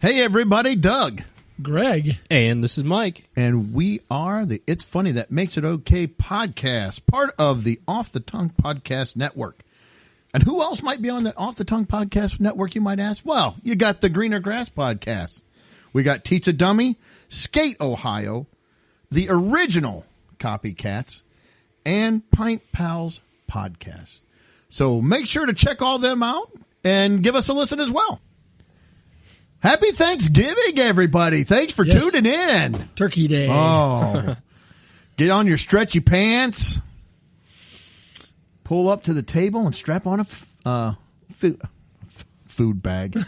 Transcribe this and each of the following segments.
Hey, everybody, Doug. Greg. And this is Mike. And we are the It's Funny That Makes It Okay podcast, part of the Off the Tongue Podcast Network. And who else might be on the Off the Tongue Podcast Network, you might ask? Well, you got the Greener Grass podcast. We got Teach a Dummy, Skate Ohio, the original Copycats, and Pint Pals podcast. So make sure to check all them out and give us a listen as well. Happy Thanksgiving, everybody. Thanks for tuning in. Turkey Day. Oh, get on your stretchy pants, pull up to the table, and strap on a food bag.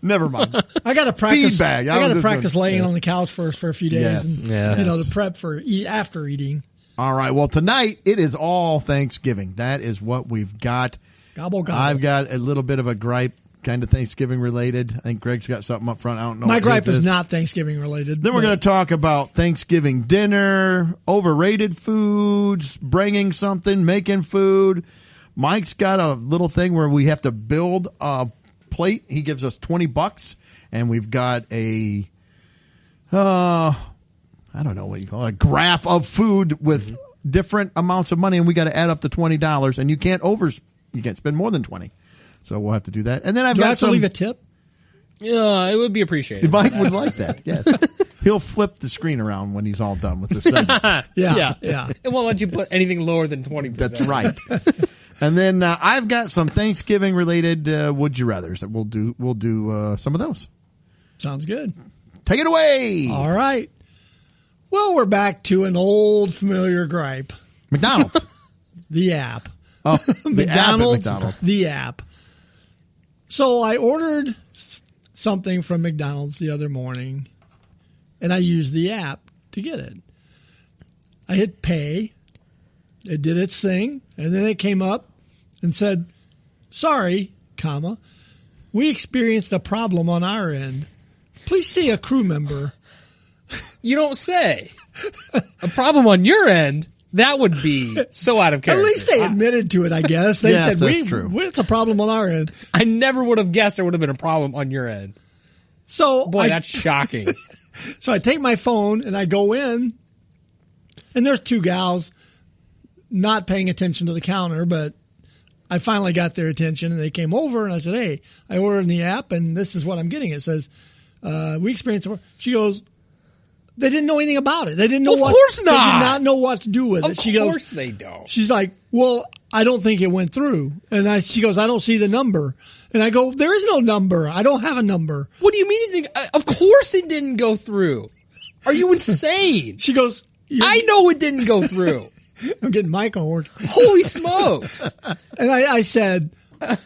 Never mind. I got to practice. Feed bag. I got to practice laying on the couch for a few days, Yes. and the prep for after eating. All right. Well, tonight it is all Thanksgiving. That is what we've got. Gobble gobble. I've got a little bit of a gripe, kind of Thanksgiving related. I think Greg's got something up front. I don't know. My gripe is not Thanksgiving related. Then we're going to talk about Thanksgiving dinner, overrated foods, bringing something, making food. Mike's got a little thing where we have to build a plate. He gives us $20, and we've got a, I don't know what you call it, a graph of food with different amounts of money, and we got to add up to $20, and you can't spend more than 20. So we'll have to do that. And then I've got to leave a tip? Yeah, it would be appreciated. Mike would like that, yes. He'll flip the screen around when he's all done with the segment. Yeah. It won't let you put anything lower than 20%. That's right. And then I've got some Thanksgiving related would you rathers that we'll do some of those. Sounds good. Take it away. All right. Well, we're back to an old familiar gripe. McDonald's. The app. Oh, McDonald's. McDonald's. The app. So I ordered something from McDonald's the other morning, and I used the app to get it. I hit pay. It did its thing, and then it came up and said, sorry, comma, we experienced a problem on our end. Please see a crew member. You don't say. A problem on your end? That would be so out of character. At least they admitted to it, I guess. They Yes, said, that's true. it's a problem on our end. I never would have guessed there would have been a problem on your end. So Boy, that's shocking. So I take my phone and I go in, and there's two gals not paying attention to the counter, but I finally got their attention, and they came over, and I said, hey, I ordered in the app, and this is what I'm getting. It says, we experienced it. She goes, they didn't know anything about it. They didn't know Of course not. They did not know what to do with it. Of course they don't. She's like, well, I don't think it went through. And she goes, I don't see the number. And I go, there is no number. I don't have a number. What do you mean? Of course it didn't go through. Are you insane? She goes, I know it didn't go through. I'm getting Mike on. Holy smokes. And I said,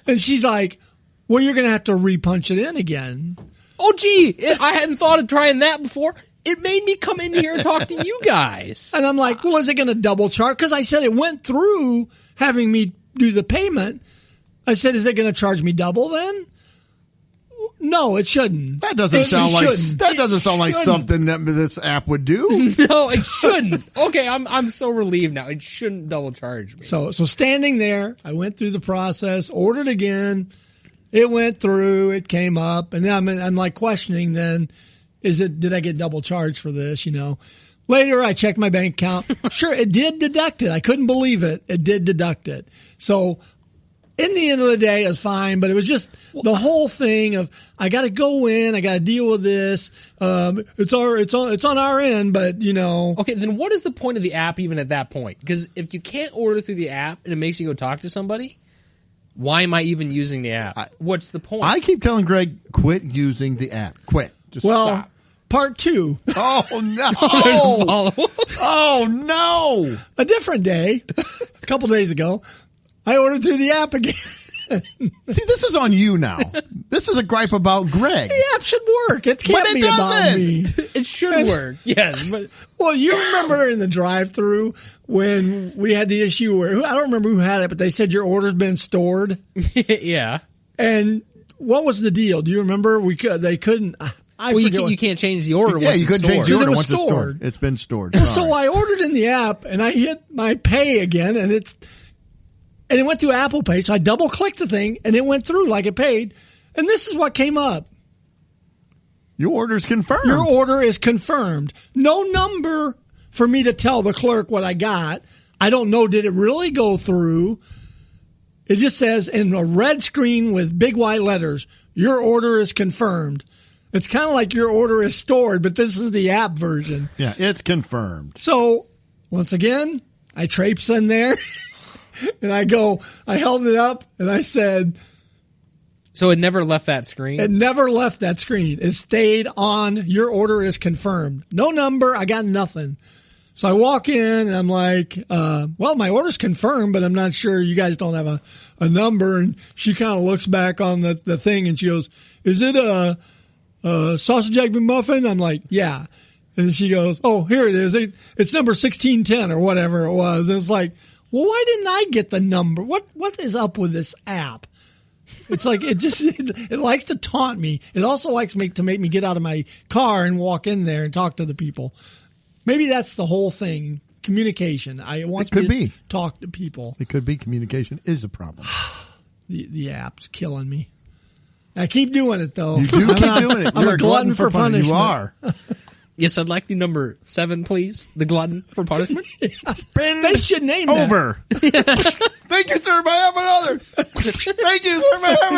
and she's like, well, you're going to have to repunch it in again. Oh, gee, I hadn't thought of trying that before. It made me come in here and talk to you guys. And I'm like, well, is it going to double charge? Because I said it went through having me do the payment. I said, is it going to charge me double then? No, it shouldn't. That doesn't sound like something that this app would do. No, it shouldn't. Okay, I'm so relieved now. It shouldn't double charge me. So standing there, I went through the process, ordered again. It went through. It came up, and then I'm like questioning. Then, did I get double charged for this? Later, I checked my bank account. Sure, it did deduct it. I couldn't believe it. It did deduct it. So, in the end of the day, it was fine, but it was just the whole thing of I got to go in, I got to deal with this. It's on our end, but Okay, then what is the point of the app even at that point? Because if you can't order through the app and it makes you go talk to somebody, why am I even using the app? What's the point? I keep telling Greg, quit using the app. Quit. Just stop. Part 2. Oh, no. There's a follow-up. Oh, no. A different day, a couple days ago, I ordered through the app again. See, this is on you now. This is a gripe about Greg. The app should work. It can't be about me. It should work. Yes. But well, you remember in the drive-thru when we had the issue where I don't remember who had it, but they said your order's been stored. Yeah. And what was the deal? Do you remember? They couldn't. You can't change the order once you it's couldn't change the stored. order It was once it's stored. stored. It's been stored. And so I ordered in the app, and I hit my pay again, and it went through Apple Pay. So I double-clicked the thing, and it went through like it paid. And this is what came up. Your order's confirmed. Your order is confirmed. No number for me to tell the clerk what I got. I don't know. Did it really go through? It just says in a red screen with big white letters, your order is confirmed. It's kind of like your order is stored, but this is the app version. Yeah, it's confirmed. So once again, I traipse in there and I held it up and I said, So it never left that screen? it never left that screen. It stayed on, your order is confirmed. No number. I got nothing. So I walk in and I'm like, well, my order's confirmed, but I'm not sure you guys don't have a number. And she kind of looks back on the thing and she goes, is it a sausage egg McMuffin? I'm like, yeah. And she goes, oh, here it is. It's number 1610 or whatever it was. And it's like, well, why didn't I get the number? What is up with this app? It's like, it likes to taunt me. It also likes to make me get out of my car and walk in there and talk to the people. Maybe that's the whole thing. Communication. It wants me to talk to people. It could be communication is a problem. The app's killing me. I keep doing it though. You do keep doing it. I'm a glutton for punishment. You are. Yes, I'd like the number 7, please. The glutton for punishment. They should name that. Over. Thank you, sir. May I have another? Thank you, sir. May I have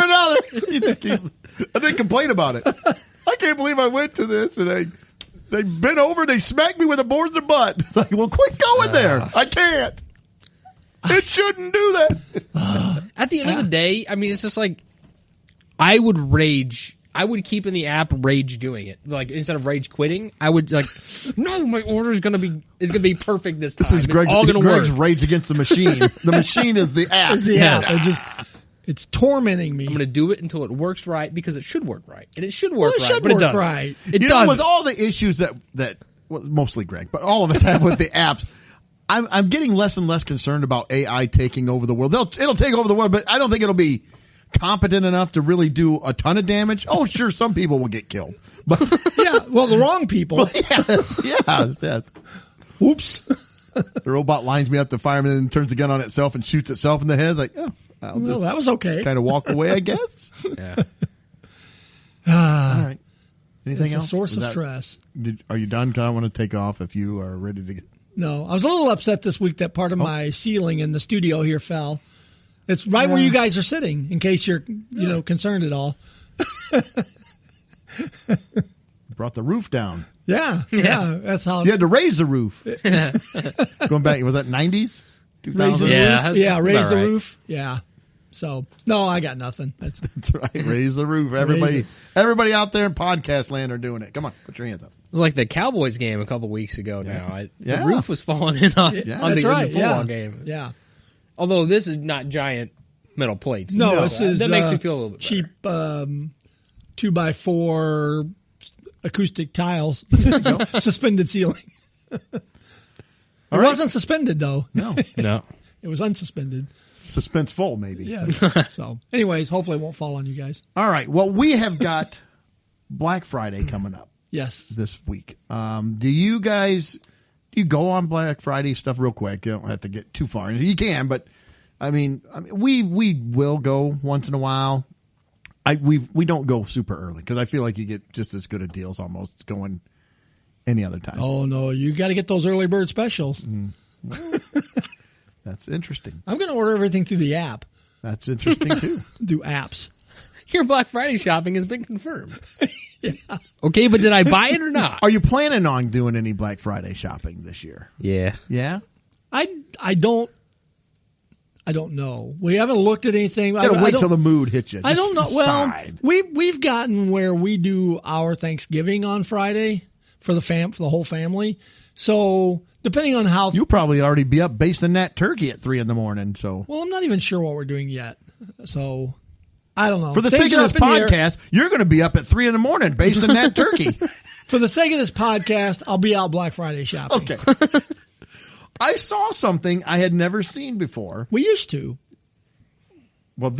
another? And they complain about it. I can't believe I went to this and they bent over, they smacked me with a board in the butt. It's like, well, quit going there. I can't. It shouldn't do that. At the end of the day, I mean, it's just like, I would rage. I would keep in the app rage doing it. Like, instead of rage quitting, I would like, no, my order is going to be perfect this time. This is it's all going to work. Greg's rage against the machine. The machine is the app. It's the app. It's tormenting me. I'm going to do it until it works right because it should work right. And it should work it right, should but work it doesn't. right. It doesn't. With all the issues that well, mostly Greg, but all of us have with the apps, I'm getting less and less concerned about AI taking over the world. It'll take over the world, but I don't think it'll be competent enough to really do a ton of damage. Oh, sure, some people will get killed. But yeah, well, the wrong people. Yes. Oops. The robot lines me up to fireman and turns the gun on itself and shoots itself in the head. Like, oh, well, that was okay. Kind of walk away, I guess. Yeah. All right. Anything it's else? a source of stress. Are you done? 'Cause I want to take off if you are ready to get. No, I was a little upset this week that part of my ceiling in the studio here fell. It's right where you guys are sitting, in case you're, concerned at all. Brought the roof down. Yeah. That's how you had to raise the roof. Going back, was that 90s? Raise the roof. Yeah, raise the right. roof. Yeah. So, no, I got nothing. That's right. Raise the roof. Everybody out there in podcast land are doing it. Come on, put your hands up. It was like the Cowboys game a couple weeks ago now. The roof was falling in on the football game. Yeah. Although this is not giant metal plates. No, this is that makes me feel a little bit cheap better. 2x4 acoustic tiles, suspended ceiling. It wasn't suspended though. No. It was unsuspended. Suspenseful, maybe. Yeah. So, anyways, hopefully it won't fall on you guys. All right. Well, we have got Black Friday coming up. Yes. This week. Do you go on Black Friday stuff real quick? You don't have to get too far. You can, but I mean, we will go once in a while. We don't go super early because I feel like you get just as good a deals almost going any other time. Oh no, you got to get those early bird specials. That's interesting. I'm going to order everything through the app. That's interesting too. Do apps. Your Black Friday shopping has been confirmed. Yeah. Okay, but did I buy it or not? Are you planning on doing any Black Friday shopping this year? Yeah. Yeah? I don't know. We haven't looked at anything. Gotta wait till the mood hits you. I don't know. Well, we've gotten where we do our Thanksgiving on Friday for the whole family. So depending on how you'll probably already be up basting that turkey at 3 a.m. So well, I'm not even sure what we're doing yet. So I don't know. For the sake of this podcast, you're going to be up at 3 a.m. basting that turkey. For the sake of this podcast, I'll be out Black Friday shopping. Okay. I saw something I had never seen before. We used to. Well,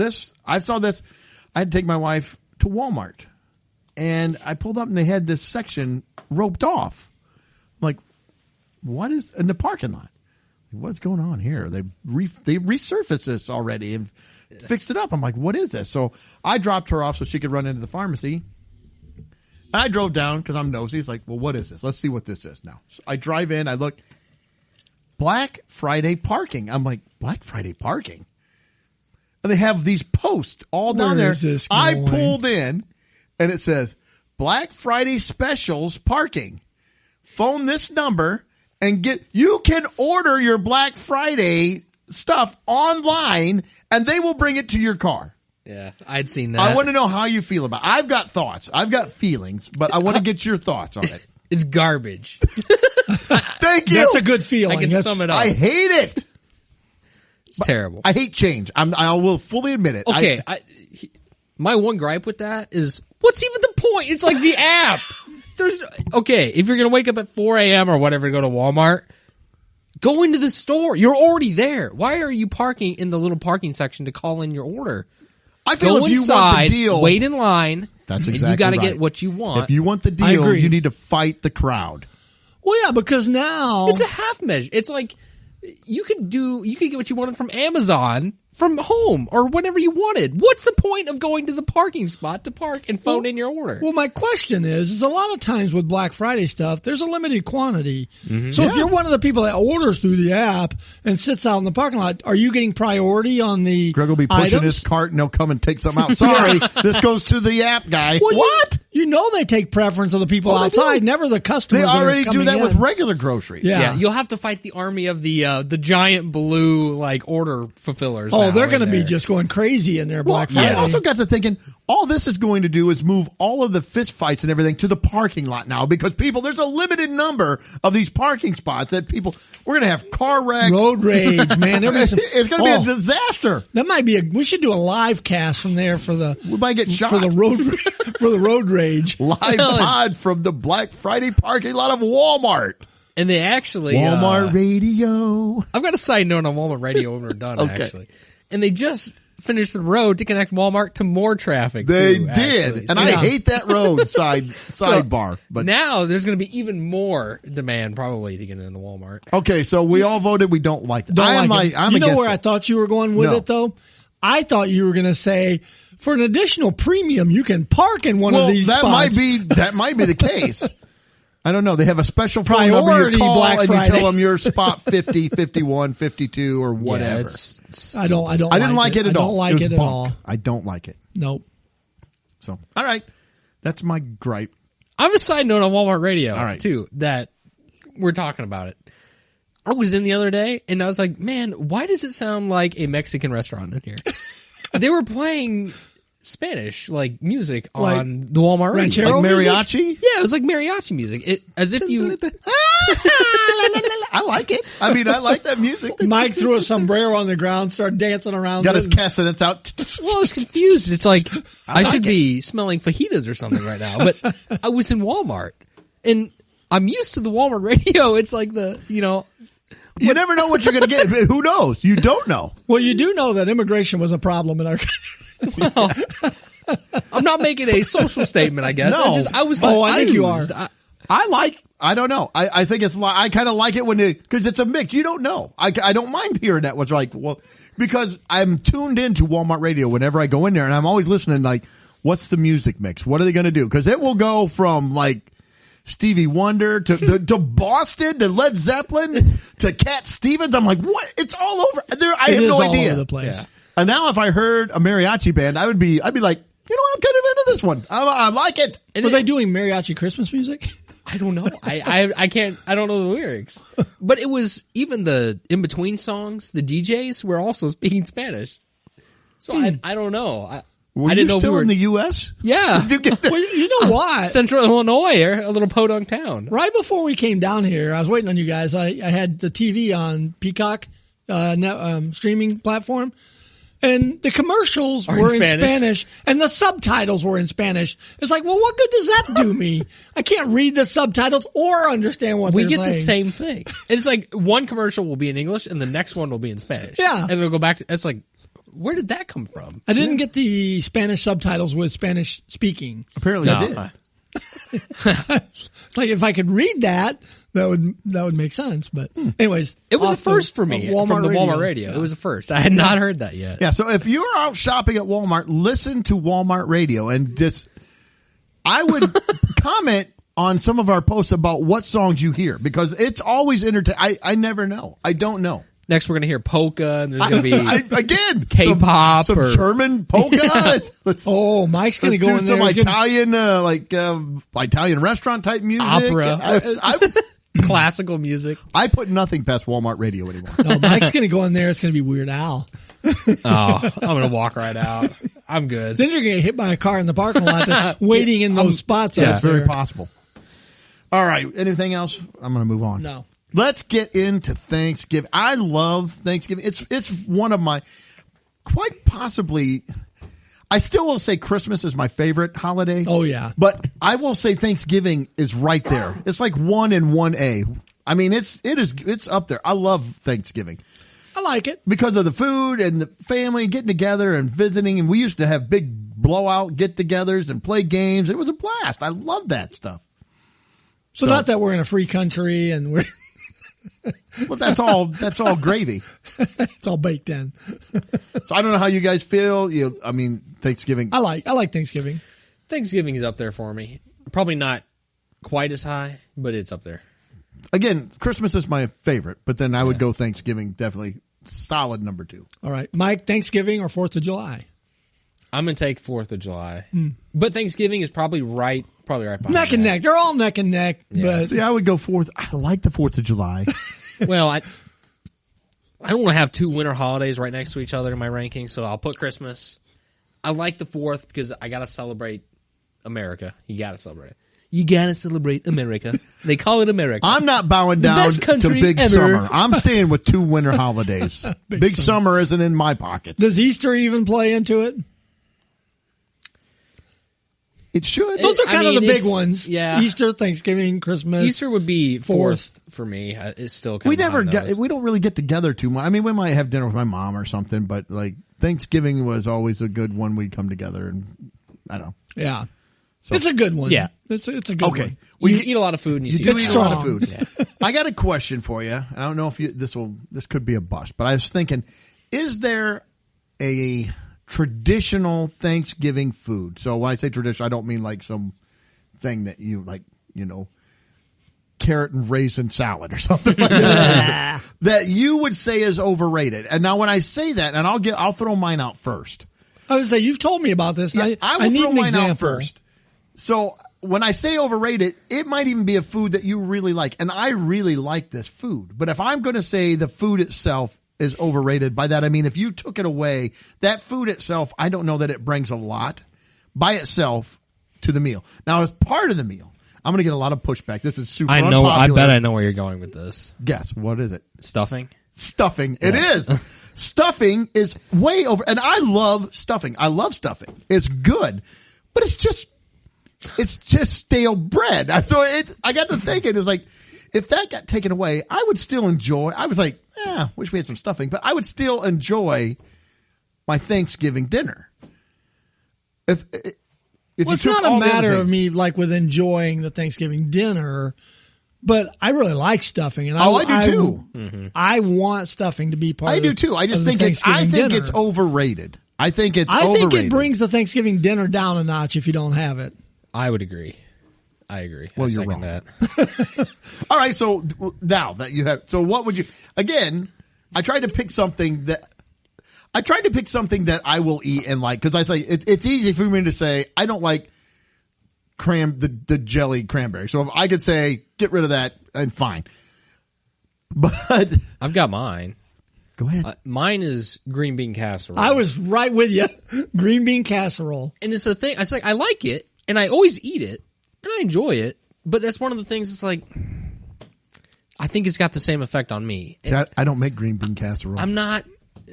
I saw this. I had to take my wife to Walmart, and I pulled up, and they had this section roped off. I'm like, what is in the parking lot? What's going on here? They resurfaced this already and fixed it up. I'm like, what is this? So I dropped her off so she could run into the pharmacy. I drove down because I'm nosy. He's like, well, what is this? Let's see what this is now. So I drive in. I look. Black Friday parking. I'm like, Black Friday parking? And they have these posts all down Where there. is this I going? pulled in, and it says, Black Friday specials parking. Phone this number and you can order your Black Friday stuff online, and they will bring it to your car. Yeah, I'd seen that. I want to know how you feel about it. I've got thoughts. I've got feelings, but I want to get your thoughts on it. It's garbage. Thank you. That's a good feeling. I can That's- sum it up. I hate it. It's terrible. I hate change. I will fully admit it. Okay, my one gripe with that is, what's even the point? It's like the app. If you're going to wake up at 4 a.m. or whatever to go to Walmart, go into the store. You're already there. Why are you parking in the little parking section to call in your order? I feel Go if you want inside, the deal, wait in line, that's and exactly you got to right. get what you want. If you want the I deal, agree. you need to fight the crowd. Well, yeah, because now It's a half measure. It's like you could get what you wanted from Amazon from home or whenever you wanted. What's the point of going to the parking spot to park and phone in your order? Well, my question is a lot of times with Black Friday stuff, there's a limited quantity. So if you're one of the people that orders through the app and sits out in the parking lot, are you getting priority on the Greg will be pushing items? his cart and he'll come and take something out. Sorry, this goes to the app guy. Well, What? You know they take preference of the people Well, they outside, do. never the They customers. already that are do coming that with in. regular groceries. Yeah. You'll have to fight the army of the giant blue like order fulfillers. Oh, now they're in going to be there. just going crazy in their Well, Black Friday. I also got to thinking, all this is going to do is move all of the fist fights and everything to the parking lot now because there's a limited number of these parking spots that we're going to have car wrecks. Road rage, man. There'll be some- It's going to be a disaster. That might be we should do a live cast from there for the We might get shot. for the road rage. Live pod from the Black Friday parking lot of Walmart. And they actually Walmart Radio. I've got a side note on Walmart Radio when we're done. Okay. Actually, and they just finished the road to connect Walmart to more traffic. They too, did. actually. And So I hate that road sidebar. But now there's going to be even more demand probably to get into Walmart. okay, so we all voted we don't like it. Don't I'm like it. I'm you know against where I it. thought you were going with No. it, though? I thought you were going to say, for an additional premium, you can park in one Well, of these that spots. might be the case. I don't know. They have a special phone number Priority you call Black and Friday. you tell them you're spot 50, 51, 52 or whatever. Yeah, it's I don't I didn't like it at all. I don't like was it at bunk. all. I don't like it. Nope. So, all right. That's my gripe. I have a side note on Walmart Radio, All right. too, that we're talking about it. I was in the other day, and I was like, man, why does it sound like a Mexican restaurant in here? They were playing Spanish, like, music Like on the Walmart radio. ranchero? Like music? mariachi? Yeah, it was like mariachi music. As if you... I like it. I mean, I like that music. Mike threw a sombrero on the ground, started dancing around. Got it. his castanets out. Well, I was confused. It's like, I should be smelling fajitas or something right now. But I was in Walmart, and I'm used to the Walmart radio. It's like You never know what you're going to get. Who knows? You don't know. Well, you do know that immigration was a problem in our country. well, I'm not making a social statement, I guess. No. I was Oh, I think you confused. are. I don't know. I think it's, I kind of like it because it's a mix. You don't know. I don't mind hearing that. What's like, well, because I'm tuned into Walmart Radio whenever I go in there and I'm always listening like, what's the music mix? What are they going to do? Because it will go from like Stevie Wonder to Boston to Led Zeppelin to Cat Stevens. I'm like, what? It's all over. I It have is no all idea. over the place. Yeah. And now if I heard a mariachi band, I'd be like, you know what? I'm kind of into this one. I like it. And Were they doing mariachi Christmas music? I don't know. I can't. I don't know the lyrics. But it was even the in between songs. The DJs were also speaking Spanish. So I don't know. I Were didn't you know still if we were in the U.S.? Yeah, Did you get that? Well, you know what? Central Illinois, or a little podunk town. Right before we came down here, I was waiting on you guys. I had the TV on Peacock streaming platform, and the commercials Are in were in Spanish. Spanish, and the subtitles were in Spanish. It's like, well, what good does that do me? I can't read the subtitles or understand what We they're get saying. the same thing. And it's like one commercial will be in English, and the next one will be in Spanish. Yeah. and it'll go back to. It's like, where did that come from? I didn't get the Spanish subtitles with Spanish speaking. Apparently I did. It's like if I could read that, that would make sense. But anyways, It was a off the- first for me of from the Walmart radio. It was a first. I had not heard that yet. Yeah, so if you're out shopping at Walmart, listen to Walmart Radio and just I would comment on some of our posts about what songs you hear because it's always entertaining. I never know. I don't know. Next, we're going to hear polka, and there's going to be again K-pop some or German polka. Oh, Mike's going to go in there. Some Italian, Italian restaurant type music. Opera. Classical music. I put nothing past Walmart radio anymore. No, Mike's going to go in there. It's going to be Weird Al. Oh, I'm going to walk right out. I'm good. Then you're going to get hit by a car in the parking lot that's waiting in those spots. Yeah, out it's there. very possible. All right. Anything else? I'm going to move on. No. Let's get into Thanksgiving. I love Thanksgiving. It's one of my, quite possibly, I still will say Christmas is my favorite holiday. Oh, yeah. But I will say Thanksgiving is right there. It's like 1 and 1A. I mean, it's up there. I love Thanksgiving. I like it. Because of the food and the family getting together and visiting. And we used to have big blowout get-togethers and play games. It was a blast. I love that stuff. So not that we're in a free country and we're... Well, that's all gravy. It's all baked in. So I don't know how you guys feel. Thanksgiving. I like Thanksgiving. Thanksgiving is up there for me. Probably not quite as high, but it's up there. Again, Christmas is my favorite, but then I would go Thanksgiving definitely solid number 2. All right. Mike, Thanksgiving or 4th of July? I'm going to take 4th of July. But Thanksgiving is probably right behind Neck and that. neck. They're all neck and neck. Yeah. But See, I would go 4th. I like the 4th of July. Well, I don't want to have 2 winter holidays right next to each other in my ranking, so I'll put Christmas. I like the 4th because I got to celebrate America. You got to celebrate it. You got to celebrate America. They call it America. I'm not bowing The down best to country Big ever. Summer. I'm staying with 2 winter holidays. Big summer isn't in my pockets. does Easter even play into it? It should. Those are kind of the big it's- ones. yeah. Easter, Thanksgiving, Christmas. Easter would be 4th for me. It's still kind We of never behind those. we don't really get together too much. I mean, we might have dinner with my mom or something, but like Thanksgiving was always a good one. We'd come together and I don't know. Yeah. So- It's a good one. Yeah. It's a good one. You eat a lot of food and you see do It's eat a lot of strong. food. I got a question for you. I don't know if this could be a bust, but I was thinking, is there a traditional Thanksgiving food? So when I say traditional, I don't mean like some thing that you like, carrot and raisin salad or something like that. That you would say is overrated. And now when I say that, and I'll throw mine out first. I was say you've told me about this. And Yeah, I I will need throw an mine example out first. So when I say overrated, it might even be a food that you really like. And I really like this food. But if I'm going to say the food itself is overrated, by that I mean if you took it away, that food itself, I don't know that it brings a lot by itself to the meal. Now, as part of the meal, I'm going to get a lot of pushback. This is super I unpopular. bet I know where you're going with this. Guess, what is it? Stuffing? Stuffing. It is. Stuffing is way over. And I love stuffing. I love stuffing. It's good. But it's just stale bread. So I got to thinking, it's like, if that got taken away, I would still enjoy. I was like, wish we had some stuffing. But I would still enjoy my Thanksgiving dinner. If Well, it's you took not a all the other matter of things. me like with enjoying the Thanksgiving dinner, but I really like stuffing, and I do too. I want stuffing to be part. I of do too. I just think it's overrated. I think it's I overrated. think it brings the Thanksgiving dinner down a notch if you don't have it. I would agree. I agree. Well, I you're second wrong. that. All right, so now that you have, so what would you? Again, I tried to pick something that I will eat and like, because I say it's easy for me to say I don't like the jelly cranberry. So if I could say get rid of that, and fine. But I've got mine. go ahead. Mine is green bean casserole. I was right with you. Green bean casserole. And it's a thing. It's like I like it, and I always eat it, and I enjoy it. But that's one of the things. It's like I think it's got the same effect on me. I don't make green bean casserole. I'm not.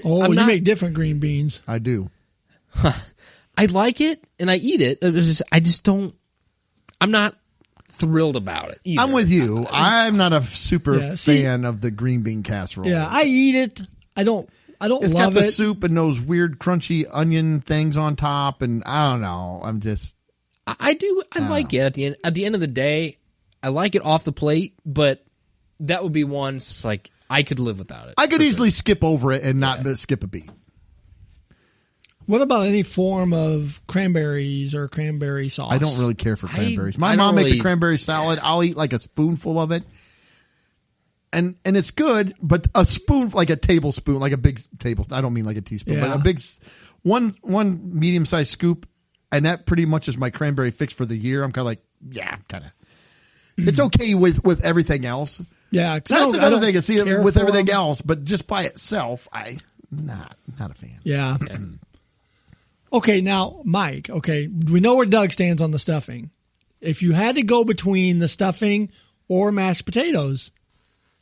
Oh, I'm you not- make different green beans. I do. I like it, and I eat it. I just don't. I'm not thrilled about it either. I'm with you. I'm not a super Yeah, see- fan of the green bean casserole. Yeah, I eat it. I don't It's love got the it. soup and those weird crunchy onion things on top, and I don't know. I'm just I do. I like it at the end of the day. I like it off the plate, but that would be one. It's like I could live without it. I could for easily skip over it and not skip a beat. What about any form of cranberries or cranberry sauce? I don't really care for cranberries. I My don't mom makes a really- cranberry salad. I'll eat like a spoonful of it. And it's good, but a spoon, like a tablespoon, like a big tablespoon. I don't mean like a teaspoon, but Yeah. a big, one medium-sized scoop. And that pretty much is my cranberry fix for the year. I'm kind of like, yeah, kind of. It's okay with everything else. Yeah, 'cause That's another thing. See, care with for everything them. else, but just by itself, not a fan. Yeah. Okay, now, Mike, we know where Doug stands on the stuffing. If you had to go between the stuffing or mashed potatoes,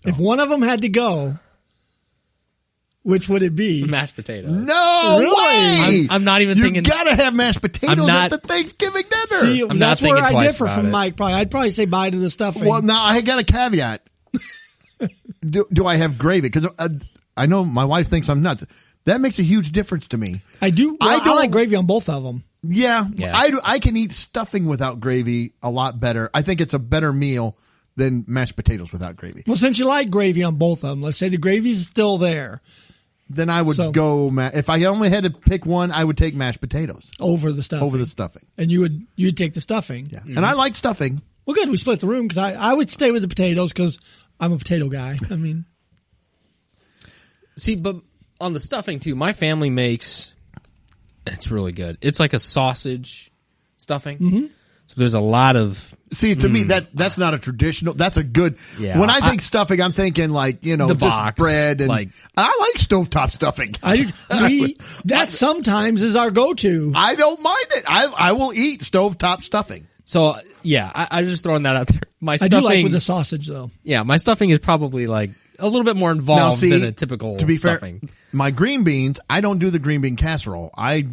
if one of them had to go, which would it be? Mashed potatoes. No Really? way! I'm not even thinking. You gotta have mashed potatoes I'm not- at the Thanksgiving dinner. See, I'm that's not where thinking I twice differ about from it. Mike. Probably, I'd probably say bye to the stuffing. Well, now I got a caveat. Do I have gravy? Because I know my wife thinks I'm nuts. That makes a huge difference to me. I do. Well, I I don't- like gravy on both of them. Yeah, Yeah. I can eat stuffing without gravy a lot better. I think it's a better meal than mashed potatoes without gravy. Well, since you like gravy on both of them, let's say the gravy's still there Then I would So- go. If I only had to pick one, I would take mashed potatoes over the stuffing. over the stuffing. and you'd take the stuffing. Yeah, and I like stuffing. Well, good. We split the room because I would stay with the potatoes because I'm a potato guy. I mean, See, but on the stuffing too, my family makes. It's really good. It's like a sausage stuffing. Mm-hmm. So there's a lot of See, to me, that's not a traditional. That's a good. Yeah. When I think stuffing, I'm thinking like The just box, bread and like- I like stovetop stuffing. that sometimes is our go-to. I don't mind it. I will eat stovetop stuffing. so yeah. I'm just throwing that out there. My I stuffing, do like with the sausage though. yeah, my stuffing is probably like a little bit more involved than a typical to be stuffing. fair, my green beans, I don't do the green bean casserole. I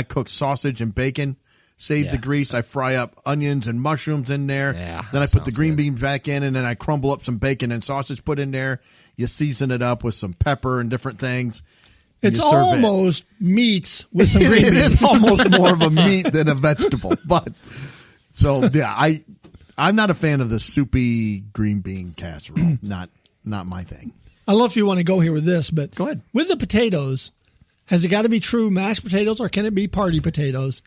cook sausage and bacon, save Yeah. the grease. I fry up onions and mushrooms in there. Yeah, then I that put the sounds green good. beans back in, and then I crumble up some bacon and sausage put in there. You season it up with some pepper and different things. and It's you serve it. almost meats with some green beans. It's almost more of a meat than a vegetable. But so yeah, I'm not a fan of the soupy green bean casserole. Not my thing. I don't know if you want to go here with this, but Go ahead. With the potatoes, has it got to be true mashed potatoes or can it be party potatoes?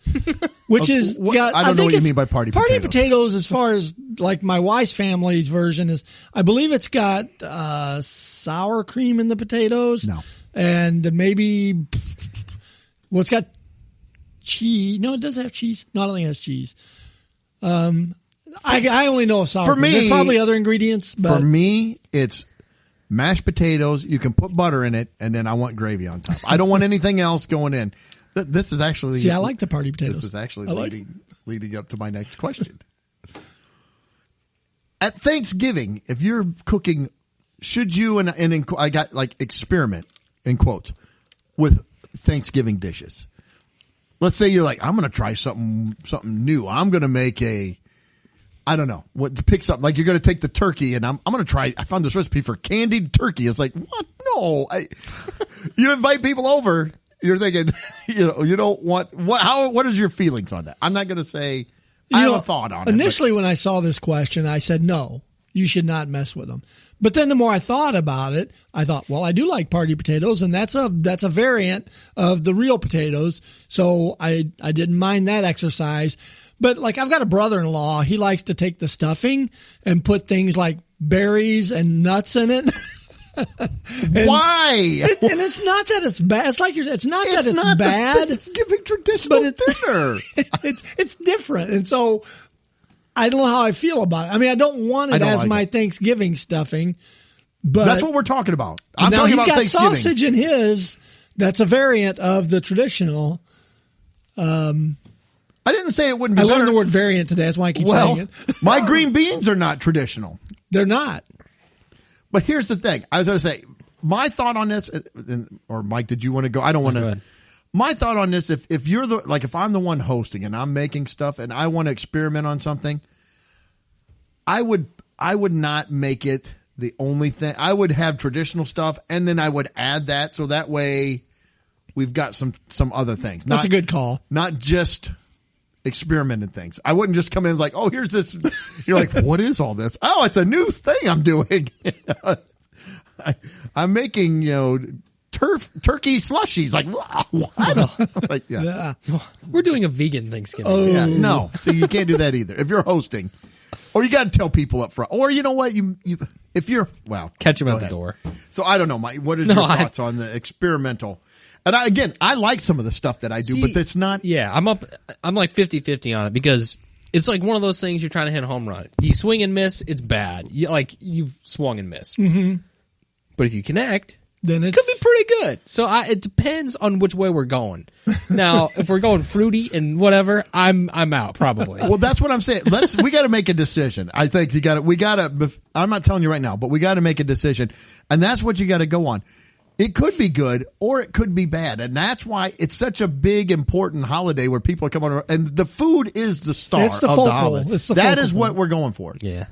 Which is, I don't know what you mean by party potatoes. potatoes, as far as like my wife's family's version is, I believe it's got sour cream in the potatoes. No. And maybe, well, it's got cheese. No, it does have cheese. No, I don't think it has cheese. I only know of sour For cream. me- There's probably other ingredients, but For me, it's mashed potatoes. You can put butter in it, and then I want gravy on top. I don't want anything else going in. This is actually. see, I like the party potatoes. This is actually I like leading up to my next question. At Thanksgiving, if you're cooking, should you I got like experiment in quotes with Thanksgiving dishes? Let's say you're like, I'm going to try something new. I'm going to make I don't know what, pick something like you're going to take the turkey and I'm going to try. I found this recipe for candied turkey. It's like, what? No, you invite people over. You're thinking, you don't want what is your feelings on that? I'm not going to say I have a thought on it. Initially, when I saw this question, I said, no, you should not mess with them. But then the more I thought about it, I thought, well, I do like party potatoes, and that's a variant of the real potatoes. So I didn't mind that exercise. But like, I've got a brother-in-law. He likes to take the stuffing and put things like berries and nuts in it. Why? And it's not that it's bad. It's like it's not that it's bad. It's giving traditional But dinner. it's different. And so I don't know how I feel about it. I mean, I don't want I it don't as like my it. Thanksgiving stuffing, but That's what we're talking about. I'm now talking he's about got Thanksgiving. sausage in his. That's a variant of the traditional. I didn't say it wouldn't be I better. learned the word variant today. That's why I keep saying it. my green beans are not traditional. They're not. But here's the thing. I was going to say, my thought on this, or Mike, did you want to go? I don't want go to. ahead. My thought on this, if you're if I'm the one hosting and I'm making stuff and I want to experiment on something, I would not make it the only thing. I would have traditional stuff and then I would add that so that way we've got some other things. That's a good call. Not just experimenting things. I wouldn't just come in and like, oh, here's this. You're like, what is all this? Oh, it's a new thing I'm doing. I'm making, turkey slushies. Like, what? Like, yeah. We're doing a vegan Thanksgiving. Oh. Yeah, no. So you can't do that either. If you're hosting, or you got to tell people up front, or you know what, if you're Catch them go at the ahead. door. So I don't know, Mike. What are your thoughts on the experimental? And I like some of the stuff that I do, but it's not. Yeah, I'm like 50-50 on it because it's like one of those things you're trying to hit a home run. You swing and miss, it's bad. You've swung and missed. Mm-hmm. But if you connect, then it could be pretty good. So it depends on which way we're going. Now, if we're going fruity and whatever, I'm out probably. Well, that's what I'm saying. We got to make a decision. I think we got to, I'm not telling you right now, but we got to make a decision. And that's what you got to go on. It could be good or it could be bad. And that's why it's such a big, important holiday where people are coming over. And the food is the star It's the of focal. the holiday. It's the That focal is what point. we're going for. Yeah.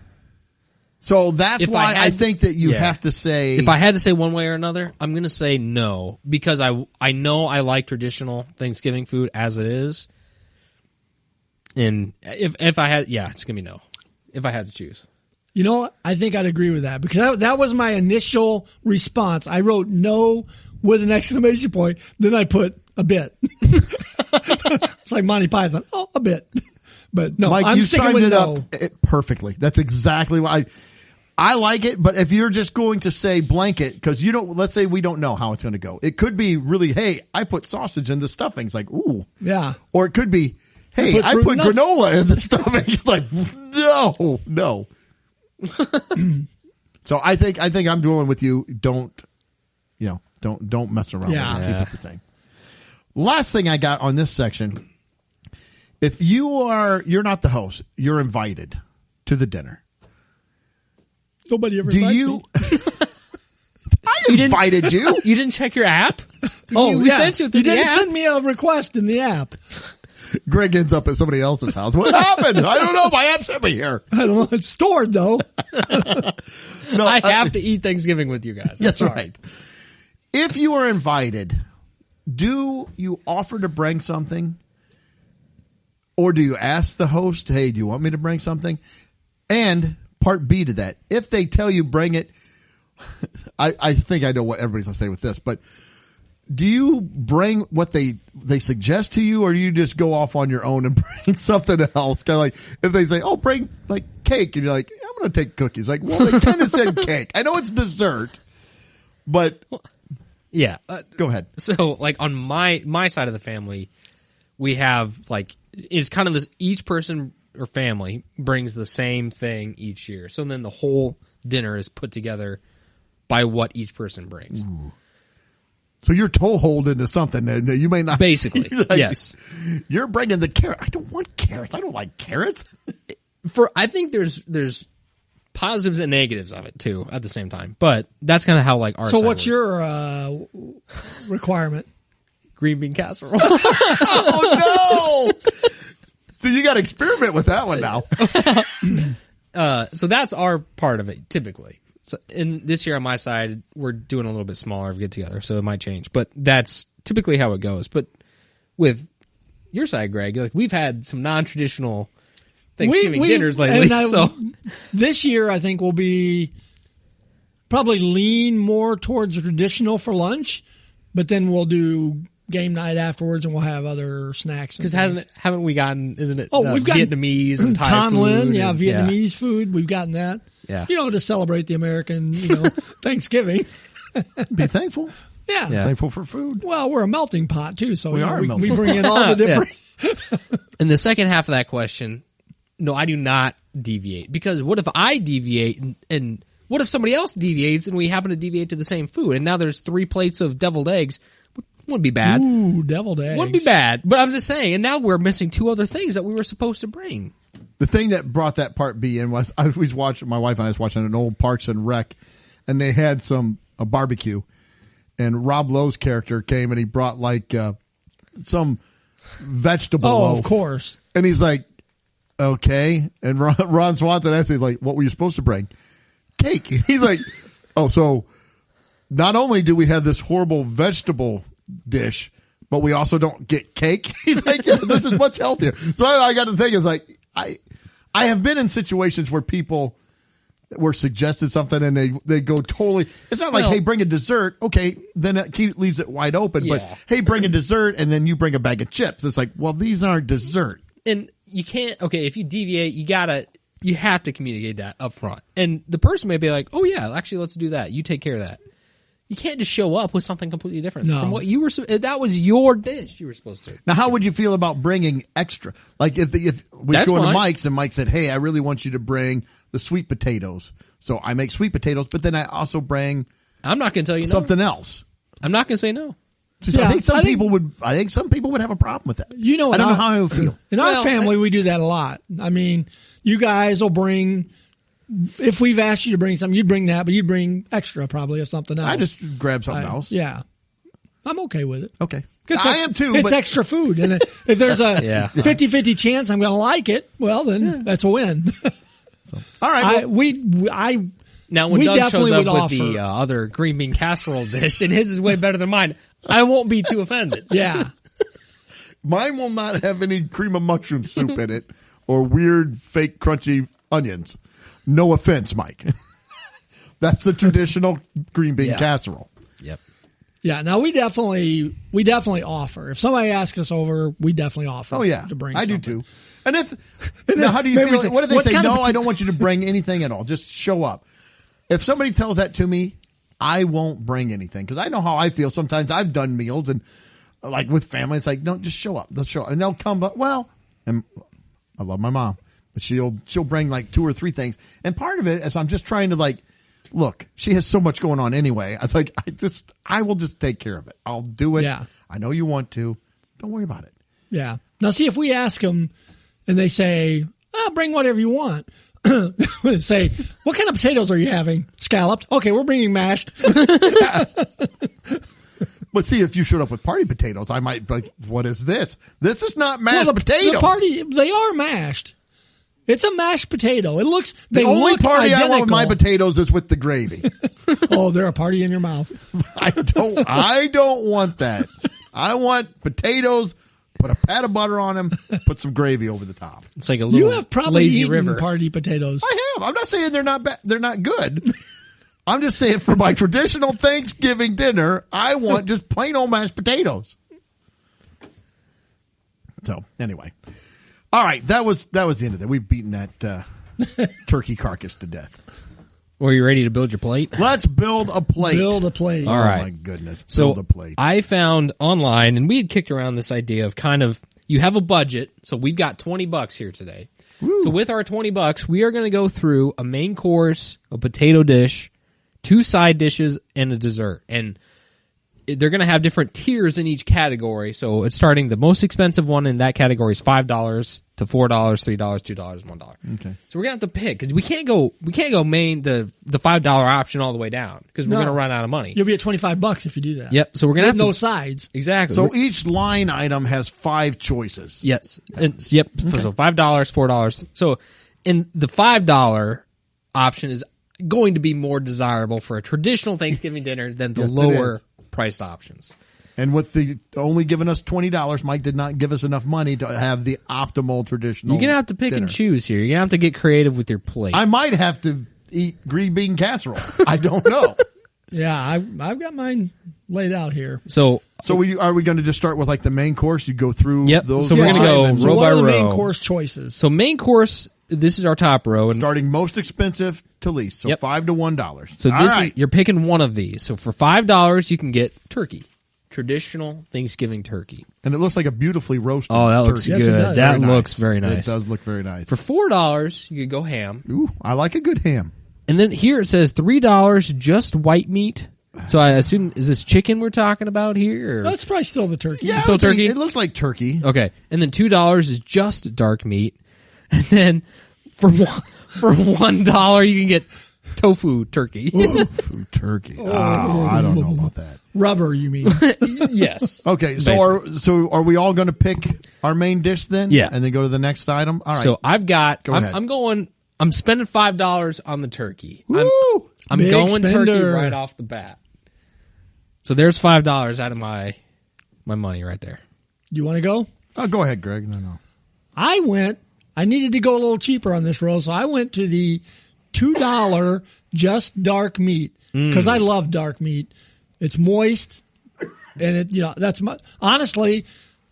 So that's If why I think that you yeah. have to say. If I had to say one way or another, I'm going to say no because I know I like traditional Thanksgiving food as it is. And if I had, it's going to be no. If I had to choose. You know what? I think I'd agree with that because that was my initial response. I wrote no with an exclamation point. Then I put a bit. It's like Monty Python. Oh, a bit. But no, Mike, I'm you sticking signed with it no. up perfectly. That's exactly why I like it. But if you're just going to say blanket, because let's say we don't know how it's going to go. It could be really, hey, I put sausage in the stuffing. It's like, ooh. Yeah. Or it could be, hey, I put granola in the stuffing. It's like, no. So I think I'm going with you. Don't mess around. Yeah. Keep it the same. Last thing I got on this section. If you're not the host, you're invited to the dinner. Nobody ever invited me. I invited you. You didn't check your app? Oh, we sent you through You the didn't app. send me a request in the app. Greg ends up at somebody else's house. What happened? I don't know. My app sent me here. I don't know. It's stored though. No, I have to eat Thanksgiving with you guys. That's right. If you are invited, do you offer to bring something? Or do you ask the host, hey, do you want me to bring something? And part B to that, if they tell you bring it, I think I know what everybody's going to say with this, but do you bring what they suggest to you, or do you just go off on your own and bring something else? Kind of like if they say, oh, bring like cake, and you're like, I'm going to take cookies. Like, well, they kind of said cake. I know it's dessert, but Yeah. go ahead. So, like, on my side of the family, we have, like, it's kind of this, each person or family brings the same thing each year. So then the whole dinner is put together by what each person brings. Ooh. So you're toehold into something that you may not. Basically, like, yes. You're bringing the carrot. I don't want carrots. I don't like carrots. I think there's positives and negatives of it too at the same time. But that's kind of how like our. So side what's works. your requirement? Green bean casserole? Oh no! So you got to experiment with that one now. So that's our part of it typically. So in this year on my side, we're doing a little bit smaller of a get together, so it might change. But that's typically how it goes. But with your side, Greg, like we've had some non-traditional Thanksgiving dinners lately. So this year, I think will be probably lean more towards traditional for lunch, but then we'll do game night afterwards, and we'll have other snacks. Because haven't we gotten? Isn't it? We've got Vietnamese and Thai Ton Lin, food. yeah, and, Vietnamese food. We've gotten that. Yeah. To celebrate the American, Thanksgiving. Be thankful. Yeah. Thankful for food. Well, we're a melting pot too, so We are a melting we bring in all the different. In the second half of that question, no, I do not deviate. Because what if I deviate and what if somebody else deviates and we happen to deviate to the same food? And now there's 3 plates of deviled eggs. Wouldn't be bad. Ooh, deviled eggs. Wouldn't be bad. But I'm just saying, and now we're missing 2 other things that we were supposed to bring. The thing that brought that part B in was my wife and I was watching an old Parks and Rec, and they had a barbecue, and Rob Lowe's character came and he brought like some vegetable Oh, loaf. of course. And he's like, okay. And Ron Swanson asked me, like, what were you supposed to bring? Cake. He's like, oh, so not only do we have this horrible vegetable dish, but we also don't get cake. He's like, yeah, this is much healthier. So I got to think, it's like, I have been in situations where people we're suggested something and they go totally. It's not like, hey, bring a dessert. Okay, then it leaves it wide open. Yeah. But hey, bring a dessert, and then you bring a bag of chips. It's like, well, these aren't dessert. And you can't. Okay, if you deviate, you have to communicate that up front. And the person may be like, "Oh yeah, actually, let's do that. You take care of that." You can't just show up with something completely different from what you were. That was your dish. You were supposed to. Now, how would you feel about bringing extra? Like if we go into Mike's and Mike said, "Hey, I really want you to bring the sweet potatoes." So I make sweet potatoes, but then I also bring. I'm not going to tell you something else. I'm not going to say no. I think some people would. I think some people would have a problem with that. You know, I don't know how I would feel. In our family, we do that a lot. I mean, you guys will bring. If we've asked you to bring something, you'd bring that, but you'd bring extra probably of something else. I just grab something else. Yeah. I'm okay with it. Okay. I am too. It's extra food. And if there's a 50-50 chance I'm going to like it, well, then that's a win. All right. Now, when Doug shows up with the other green bean casserole dish, and his is way better than mine, I won't be too offended. Yeah. Mine will not have any cream of mushroom soup in it or weird, fake, crunchy onions. No offense, Mike. That's the traditional green bean casserole. Yep. Yeah. Now we definitely offer. If somebody asks us over, we definitely offer. Oh yeah, to bring. I something. do too. And now how do you feel? What if they say no? I don't want you to bring anything at all. Just show up. If somebody tells that to me, I won't bring anything because I know how I feel. Sometimes I've done meals and like with family, it's like no, just show up. They'll show up and they'll come. But and I love my mom. She'll bring like 2 or 3 things. And part of it is I'm just trying to look, she has so much going on anyway. I was like, I will just take care of it. I'll do it. Yeah. I know you want to. Don't worry about it. Yeah. Now see, if we ask them and they say, bring whatever you want. Say, what kind of potatoes are you having? Scalloped. Okay. We're bringing mashed. But see, if you showed up with party potatoes, I might be like, what is this? This is not mashed potato. They are mashed. It's a mashed potato. It looks. The only party identical. I want with my potatoes is with the gravy. Oh, they're a party in your mouth. I don't want that. I want potatoes. Put a pat of butter on them. Put some gravy over the top. It's like a little you have probably lazy eaten river. Party potatoes. I have. I'm not saying they're not they're not good. I'm just saying for my traditional Thanksgiving dinner, I want just plain old mashed potatoes. So anyway. All right, that was the end of that. We've beaten that turkey carcass to death. Were you ready to build your plate? Let's build a plate. Build a plate. All right. Oh my goodness. So build a plate. I found online, and we had kicked around this idea of kind of you have a budget. So we've got $20 here today. Woo. So with our $20, we are going to go through a main course, a potato dish, 2 side dishes, and a dessert. And they're going to have different tiers in each category. So it's starting the most expensive one in that category is $5 to $4, $3, $2, $1. Okay. So we're going to have to pick because we can't go main the $5 option all the way down because we're going to run out of money. You'll be at $25 if you do that. Yep. So we're going to have no sides. Exactly. So each line item has 5 choices. Yes. And, yep. Okay. So $5, $4. So and the $5 option is going to be more desirable for a traditional Thanksgiving dinner than the lower priced options. And with the only giving us $20, Mike did not give us enough money to have the optimal traditional. You're gonna have to pick and choose here. You're gonna have to get creative with your plate. I might have to eat green bean casserole. I don't know. Yeah, I've got mine laid out here. So are we going to just start with like the main course? You go through those. So we're gonna go row by row. What are the main course choices? So main course, this is our top row, and starting most expensive to least. So $5 to $1. So this is you're picking one of these. So for $5, you can get turkey. Traditional Thanksgiving turkey. And it looks like a beautifully roasted turkey. Oh, that looks good. Yes, that looks very nice. It does look very nice. For $4, you could go ham. Ooh, I like a good ham. And then here it says $3 just white meat. So I assume, is this chicken we're talking about here? Or? That's probably still the turkey. Yeah, still turkey? It looks like turkey. Okay. And then $2 is just dark meat. And then for $1, you can get tofu turkey. Tofu turkey. I don't know about that. Rubber, you mean? Yes. Okay, so are we all going to pick our main dish then? Yeah. And then go to the next item? All right. So I've got, ahead. I'm spending $5 on the turkey. Woo! I'm Big going spender. turkey right off the bat. So there's $5 out of my money right there. You want to go? Oh, go ahead, Greg. No. I needed to go a little cheaper on this roll, so I went to the $2 just dark meat because I love dark meat. It's moist, and that's honestly,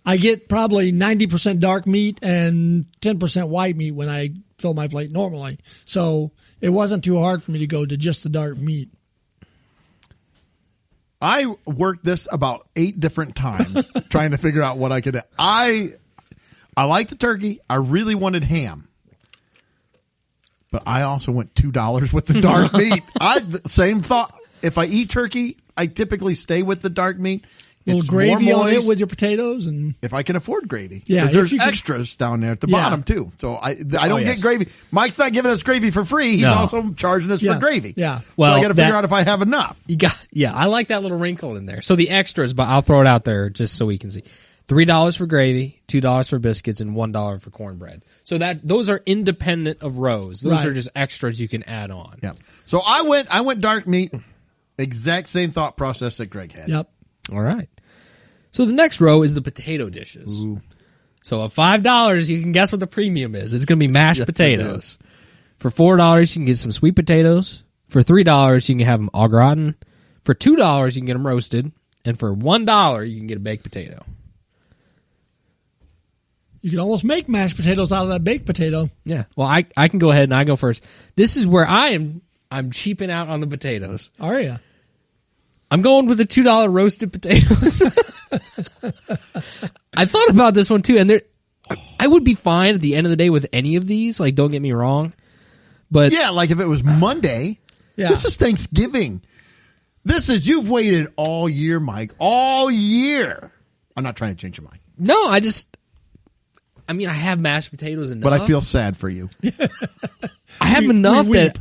I get probably 90% dark meat and 10% white meat when I fill my plate normally. So it wasn't too hard for me to go to just the dark meat. I worked this about 8 different times trying to figure out what I could do. I like the turkey. I really wanted ham. But I also went $2 with the dark meat. Same thought. If I eat turkey, I typically stay with the dark meat. A little gravy on it with your potatoes, and if I can afford gravy. Yeah, there's extras down there at the bottom too. So I don't get gravy. Mike's not giving us gravy for free. He's also charging us for gravy. Yeah. Well, so I got to figure out if I have enough. I like that little wrinkle in there. So the extras, but I'll throw it out there just so we can see. $3 for gravy, $2 for biscuits, and $1 for cornbread. So those are independent of rows. Those are just extras you can add on. Yeah. So I went dark meat. Exact same thought process that Greg had. Yep. All right. So the next row is the potato dishes. Ooh. So at $5, you can guess what the premium is. It's going to be mashed potatoes. For $4, you can get some sweet potatoes. For $3, you can have them au gratin. For $2, you can get them roasted. And for $1, you can get a baked potato. You can almost make mashed potatoes out of that baked potato. Yeah. Well, I can go ahead and I go first. This is where I'm cheaping out on the potatoes. Are you? I'm going with the $2 roasted potatoes. I thought about this one too, and I would be fine at the end of the day with any of these. Like, don't get me wrong, but yeah, like if it was Monday, this is Thanksgiving. You've waited all year, Mike, all year. I'm not trying to change your mind. No, I mean, I have mashed potatoes enough. But I feel sad for you. I have enough that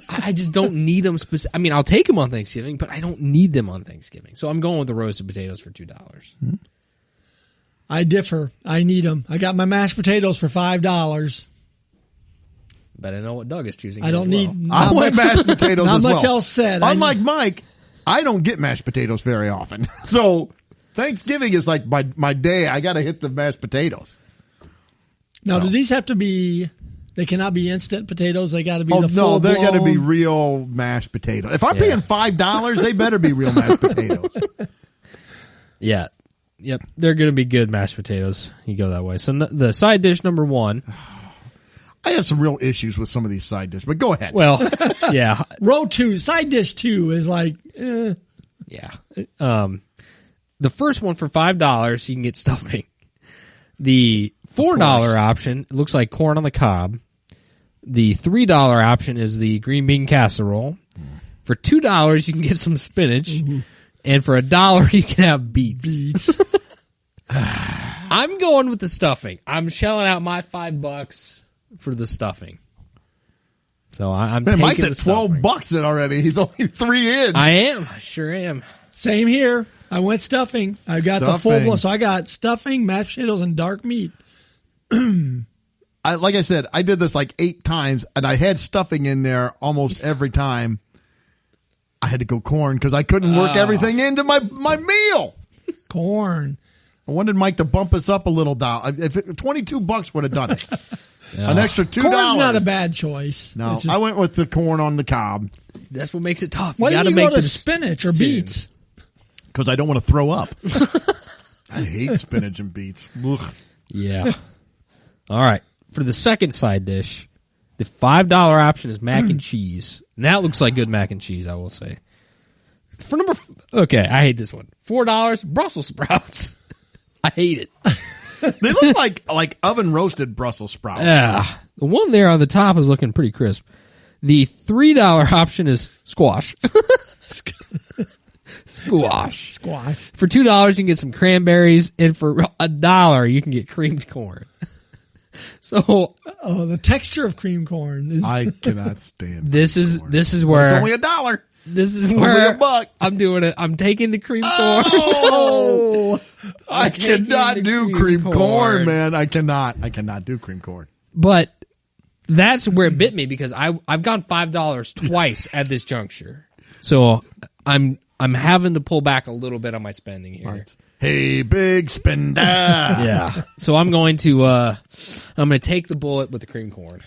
I just don't need them. I mean, I'll take them on Thanksgiving, but I don't need them on Thanksgiving. So I'm going with the roasted potatoes for $2. Mm-hmm. I differ. I need them. I got my mashed potatoes for $5. But I know what Doug is choosing. I don't need. I want mashed potatoes. Not as much well. else said. Unlike Mike, I don't get mashed potatoes very often. So Thanksgiving is like my day. I got to hit the mashed potatoes. Now, do these have to be? They cannot be instant potatoes. They got to be the full. No, they're going to be real mashed potatoes. If I'm paying $5, they better be real mashed potatoes. Yeah, yep, they're going to be good mashed potatoes. You go that way. So the side dish number 1. I have some real issues with some of these side dishes, but go ahead. Well, yeah, row 2, side dish 2 is like, yeah. The first one for $5, you can get stuffing. The $4 option looks like corn on the cob. The $3 option is the green bean casserole. For $2, you can get some spinach. Mm-hmm. And for $1, you can have beets. I'm going with the stuffing. I'm shelling out my $5 for the stuffing. So I'm taking Mike's the at stuffing. $12 in already. He's only 3 in. I am. I sure am. Same here. I went stuffing. I got the full one. So I got stuffing, mashed potatoes, and dark meat. Like I said, I did this like 8 times, and I had stuffing in there almost every time. I had to go corn because I couldn't work everything into my meal. Corn. I wanted Mike to bump us up a little down. If $22 would have done it. An extra $2. Corn's not a bad choice. No, I went with the corn on the cob. That's what makes it tough. Why didn't you go to spinach or beets? Because I don't want to throw up. I hate spinach and beets. Ugh. Yeah. All right. For the second side dish, the $5 option is mac and cheese. And that looks like good mac and cheese, I will say. For okay, I hate this one. $4, Brussels sprouts. I hate it. They look like oven roasted Brussels sprouts. Yeah. The one there on the top is looking pretty crisp. The $3 option is squash. Squash. For $2, you can get some cranberries, and for $1, you can get creamed corn. So, the texture of cream corn is. I cannot stand. This is where it's only $1. This is where only $1. I'm doing it. I'm taking the cream corn. Oh, I cannot do cream corn, man. I cannot do cream corn. But that's where it bit me because I've gone $5 twice at this juncture. So I'm having to pull back a little bit on my spending here. Right. Hey, big spender. Yeah. So I'm going to take the bullet with the cream corn.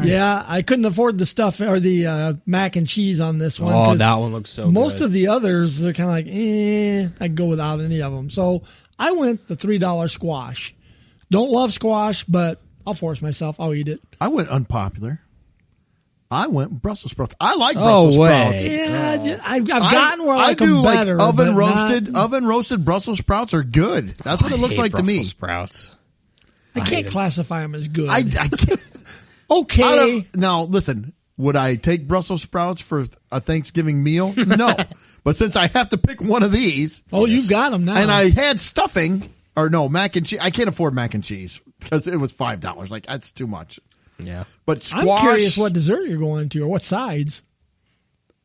Yeah, I couldn't afford the stuff or the mac and cheese on this one. Oh, 'cause that one looks so most good. of the others are kind of like, I'd go without any of them. So I went the $3 squash. Don't love squash, but I'll force myself. I'll eat it. I went unpopular. I went Brussels sprouts. I like Brussels way. sprouts. Yeah, I've gotten where I like them better. Like but oven roasted Brussels sprouts are good. That's what it looks like to me. Brussels sprouts. I can't classify them as good. I can't. Okay. Now, listen, would I take Brussels sprouts for a Thanksgiving meal? No. But since I have to pick one of these. Oh, you've got them now. And I had stuffing, or no, mac and cheese. I can't afford mac and cheese because it was $5. Like, that's too much. Yeah. But squash. I'm curious what dessert you're going to or what sides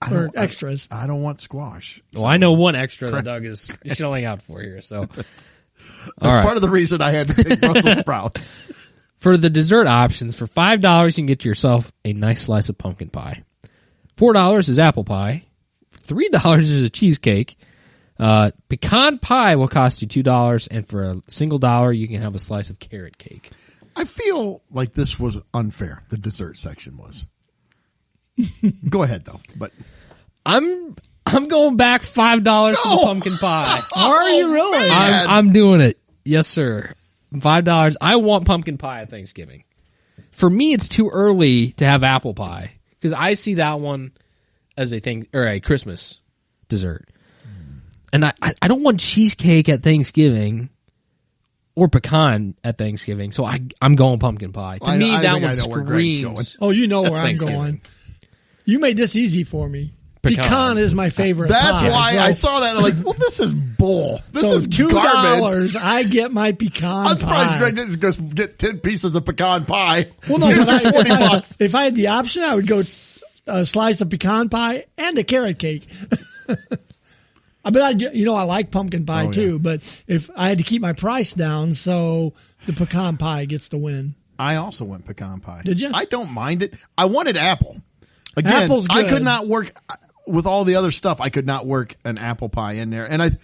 or extras. I don't want squash. Well, I know one extra that Doug is shelling out for here. So, That's all right. part of the reason I had to pick Brussels sprouts. For the dessert options, for $5, you can get yourself a nice slice of pumpkin pie. $4 is apple pie. $3 is a cheesecake. Pecan pie will cost you $2, and for a single dollar, you can have a slice of carrot cake. I feel like this was unfair. The dessert section was. Go ahead though, but I'm going back $5 for the pumpkin pie. Are you really? I'm doing it. Yes, sir. $5. I want pumpkin pie at Thanksgiving. For me, it's too early to have apple pie because I see that one as a thing or a Christmas dessert, and I don't want cheesecake at Thanksgiving or pecan at Thanksgiving. So I'm going pumpkin pie. To me, that one screams. Oh, you know where I'm going. You made this easy for me. Pecan is my favorite. That's pie. why So- I saw that. I'm like, well, this is bull. This is $2, garbage. I get my pecan I'm pie. surprised Greg didn't just get 10 pieces of pecan pie. Well, no, Here's but your 20 bucks. if I had the option, I would go a slice of pecan pie and a carrot cake. I like pumpkin pie too, but if I had to keep my price down, so the pecan pie gets the win. I also went pecan pie. Did you? I don't mind it. I wanted apple. Again, Apple's I good. could not work with all the other stuff. I could not work an apple pie in there, and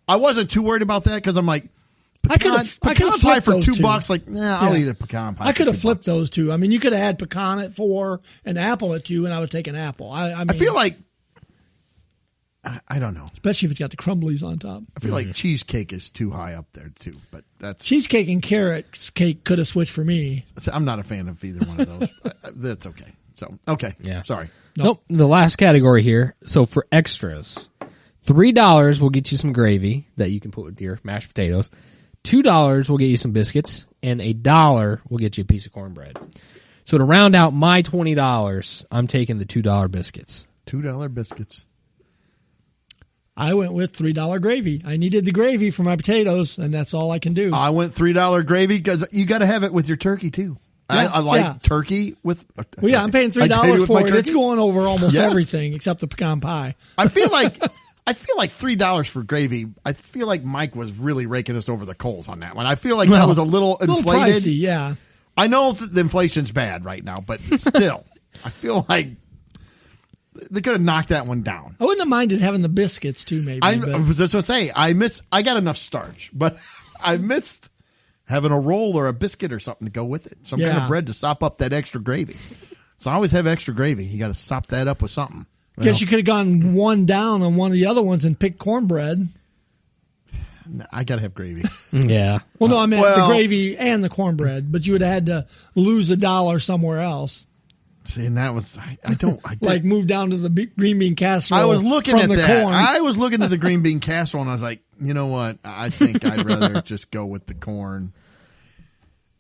I wasn't too worried about that because I'm like, pecan pie flipped for those $2. two. Like, I'll eat a pecan pie. I could have for $2. flipped those two. I mean, you could have had pecan at 4 and apple at 2, and I would take an apple. I mean, I feel like I don't know. especially if it's got the crumblies on top. I feel like cheesecake is too high up there too, but that's. Cheesecake and carrot cake could have switched for me. I'm not a fan of either one of those. That's okay. So okay, Yeah. Sorry. Nope. The last category here. So for extras, $3 will get you some gravy that you can put with your mashed potatoes. $2 will get you some biscuits, and $1 will get you a piece of cornbread. So to round out my $20, I'm taking the $2 biscuits. $2 biscuits. I went with $3 gravy. I needed the gravy for my potatoes, and that's all I can do. I went $3 gravy because you got to have it with your turkey too. Yeah, I like turkey with. Well, yeah, I'm paying $3 for it. It's going over almost everything except the pecan pie. I feel like $3 for gravy. I feel like Mike was really raking us over the coals on that one. I feel like that was a little inflated. Pricey, yeah. I know the inflation's bad right now, but still, I feel like they could have knocked that one down. I wouldn't have minded having the biscuits too, maybe. I was just going to say, I got enough starch, but I missed having a roll or a biscuit or something to go with it. Some kind of bread to sop up that extra gravy. So I always have extra gravy. You got to sop that up with something. Guess you could have gone one down on one of the other ones and picked cornbread. I got to have gravy. Yeah. Well, no, I meant the gravy and the cornbread, but you would have had to lose $1 somewhere else. See, and that was, I don't. Like move down to the green bean casserole. I was looking from at the that. corn. I was looking at the green bean casserole, and I was like, you know what? I think I'd rather just go with the corn.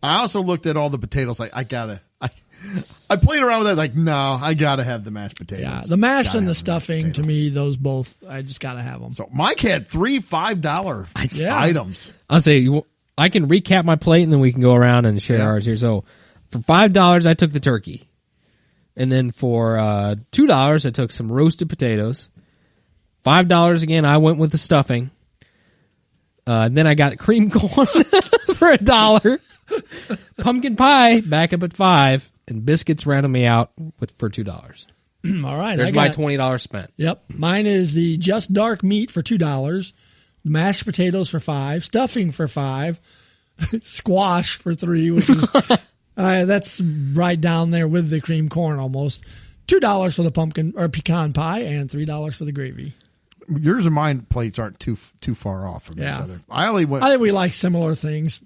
I also looked at all the potatoes. Like, I played around with that. Like, no, I gotta have the mashed potatoes. Yeah, the mashed and the stuffing, to me, those both, I just gotta have them. So Mike had three $5 items. I'll say I can recap my plate and then we can go around and share ours here. So for $5, I took the turkey. And then for $2, I took some roasted potatoes. $5 again, I went with the stuffing. Then I got cream corn for $1. Pumpkin pie back up at $5, and biscuits rounded me out for $2. All right, There's my $20 spent. Yep, mine is the just dark meat for $2, mashed potatoes for $5, stuffing for $5, squash for $3, which is That's right down there with the cream corn almost. $2 for the pumpkin or pecan pie and $3 for the gravy. Yours and mine plates aren't too far off from each other. I think we like similar things.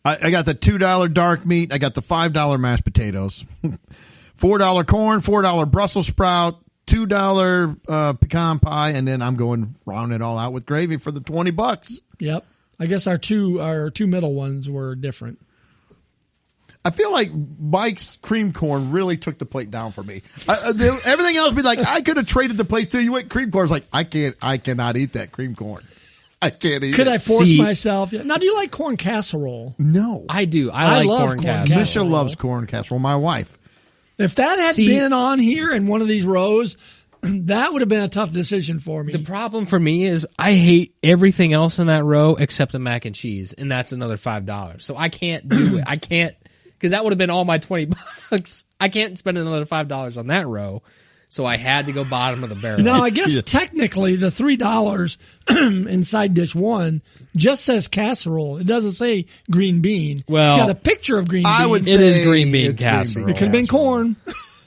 I got the $2 dark meat. I got the $5 mashed potatoes, $4 corn, $4 Brussels sprout, $2 pecan pie, and then I'm going round it all out with gravy for the $20. Yep. I guess our two middle ones were different. I feel like Mike's cream corn really took the plate down for me. Everything else be like, I could have traded the plate till you went cream corn. I was like, I cannot eat that cream corn. I can't eat it. Could I force myself? Now, do you like corn casserole? No. I do. I like love corn casserole. Misha loves corn casserole, my wife. If that had been on here in one of these rows, that would have been a tough decision for me. The problem for me is I hate everything else in that row except the mac and cheese, and that's another $5. So I can't do it. I can't, because that would have been all my $20. I can't spend another $5 on that row. So I had to go bottom of the barrel. Now, I guess technically the $3 in side dish one just says casserole. It doesn't say green bean. Well, it's got a picture of green bean. It is green bean casserole. It could have been corn.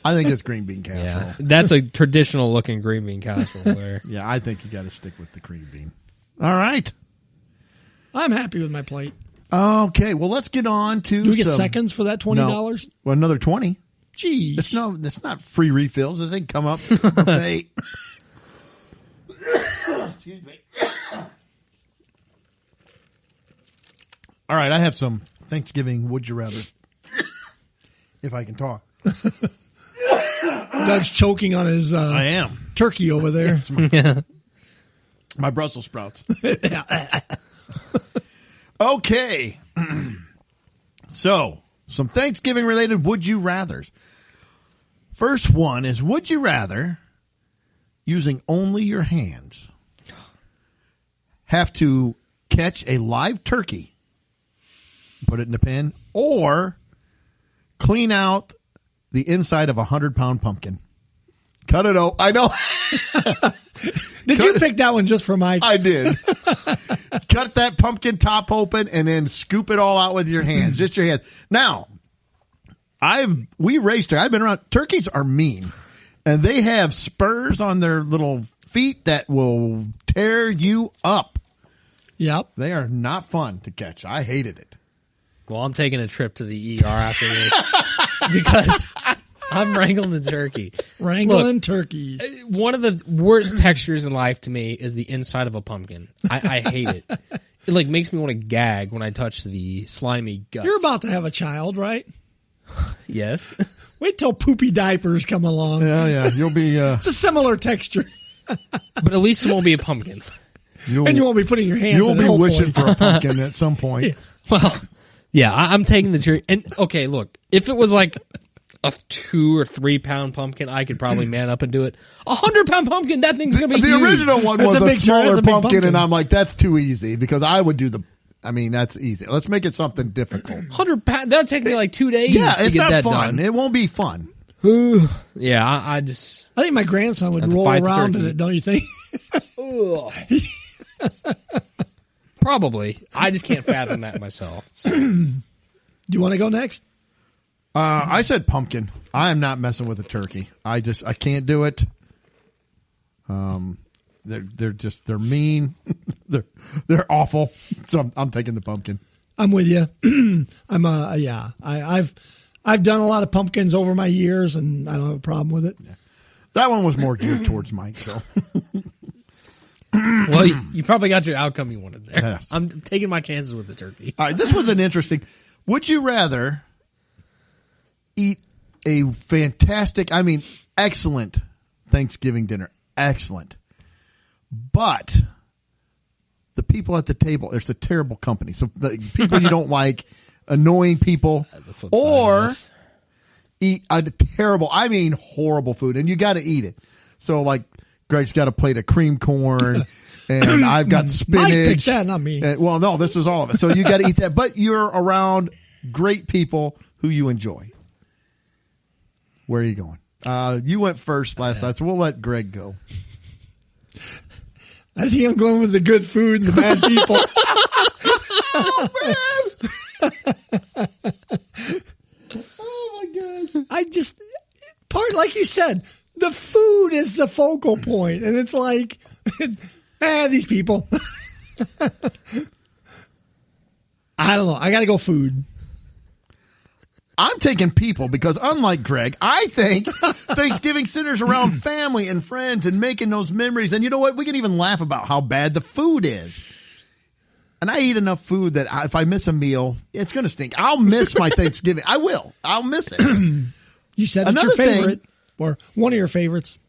I think it's green bean casserole. Yeah, that's a traditional looking green bean casserole there. Yeah, I think you got to stick with the green bean. All right. I'm happy with my plate. Okay, well, let's get on to Do we get seconds for that $20? No. Well, another 20. Geez. It's not free refills. This ain't come up. Excuse me. All right, I have some Thanksgiving would you rather. If I can talk. Doug's choking on his I am. turkey over there. My Brussels sprouts. Okay. So, some Thanksgiving related would you rathers. First one is, would you rather, using only your hands, have to catch a live turkey, put it in a pan, or clean out the inside of a 100-pound pumpkin? Cut it open. I know. Did you pick that one just for Mike? I did. Cut that pumpkin top open and then scoop it all out with your hands. Just your hands. Now, we raised her. I've been around. Turkeys are mean, and they have spurs on their little feet that will tear you up. Yep. They are not fun to catch. I hated it. Well, I'm taking a trip to the ER after this because I'm wrangling the turkey. Wrangling turkeys. One of the worst textures in life to me is the inside of a pumpkin. I hate it. It like makes me want to gag when I touch the slimy guts. You're about to have a child, right? Yes. Wait till poopy diapers come along. Yeah. You'll be. It's a similar texture. But at least it won't be a pumpkin. And you won't be putting your hands in it. You'll be wishing for a pumpkin at some point. Yeah. Well, yeah, I'm taking the jury. And okay, look, if it was like a 2 or 3 pound pumpkin, I could probably man up and do it. 100-pound pumpkin, that thing's gonna be The huge. original one That's was a a big smaller that's a big pumpkin, and pumpkin. I'm like, that's too easy because I would do that's easy. Let's make it something difficult. 100 pounds. That'll take me like 2 days Yeah, to it's get not that fun. done. It won't be fun. Yeah, I just. I think my grandson would Have to roll fight the around in turkey. it, don't you think? Probably. I just can't fathom that myself. So. Do you want to go next? I said pumpkin. I am not messing with a turkey. I can't do it. They're mean. they're awful. So I'm taking the pumpkin. I'm with you. I've done a lot of pumpkins over my years, and I don't have a problem with it. Yeah. That one was more geared towards Mike. So, Well, you probably got your outcome you wanted there. Yes. I'm taking my chances with the turkey. all right, this was an interesting. Would you rather eat a fantastic, excellent Thanksgiving dinner? Excellent. But the people at the table, there's a terrible company. So the people you don't like, annoying people, The flip side of or this. eat a terrible, horrible food, and you got to eat it. So like Greg's got a plate of cream corn, and I've got spinach. Mike picked that, not me. Well, no, this is all of it. So you got to eat that, but you're around great people who you enjoy. Where are you going? You went first last night, so we'll let Greg go. I think I'm going with the good food and the bad people. said, the food is the focal point, and it's like, these people. I don't know. I got to go food. I'm taking people because, unlike Greg, I think Thanksgiving centers around family and friends and making those memories. And you know what? We can even laugh about how bad the food is. And I eat enough food that if I miss a meal, it's going to stink. I'll miss my Thanksgiving. I will. I'll miss it. You said it's your favorite or one of your favorites.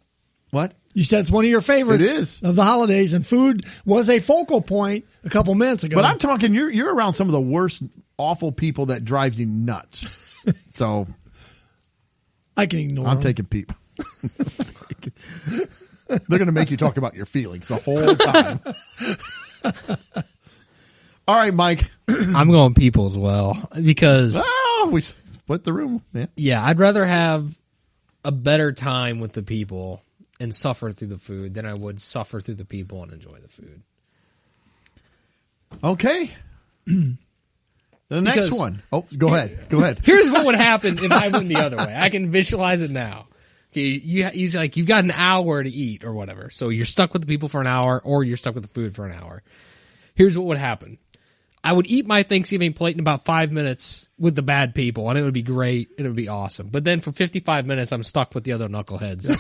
What? You said it's one of your favorites It is. of the holidays, and food was a focal point a couple minutes ago. But I'm talking, you're around some of the worst, awful people that drives you nuts. So I can ignore I'm them. taking people. They're going to make you talk about your feelings the whole time. All right, Mike. I'm going people as well because We split the room. yeah, I'd rather have a better time with the people and suffer through the food than I would suffer through the people and enjoy the food. Okay. The next Because- one. Oh, go ahead. Here's what would happen if I went the other way. I can visualize it now. He's like, you've got an hour to eat or whatever. So you're stuck with the people for an hour or you're stuck with the food for an hour. Here's what would happen. I would eat my Thanksgiving plate in about 5 minutes with the bad people, and it would be great, and it would be awesome. But then for 55 minutes, I'm stuck with the other knuckleheads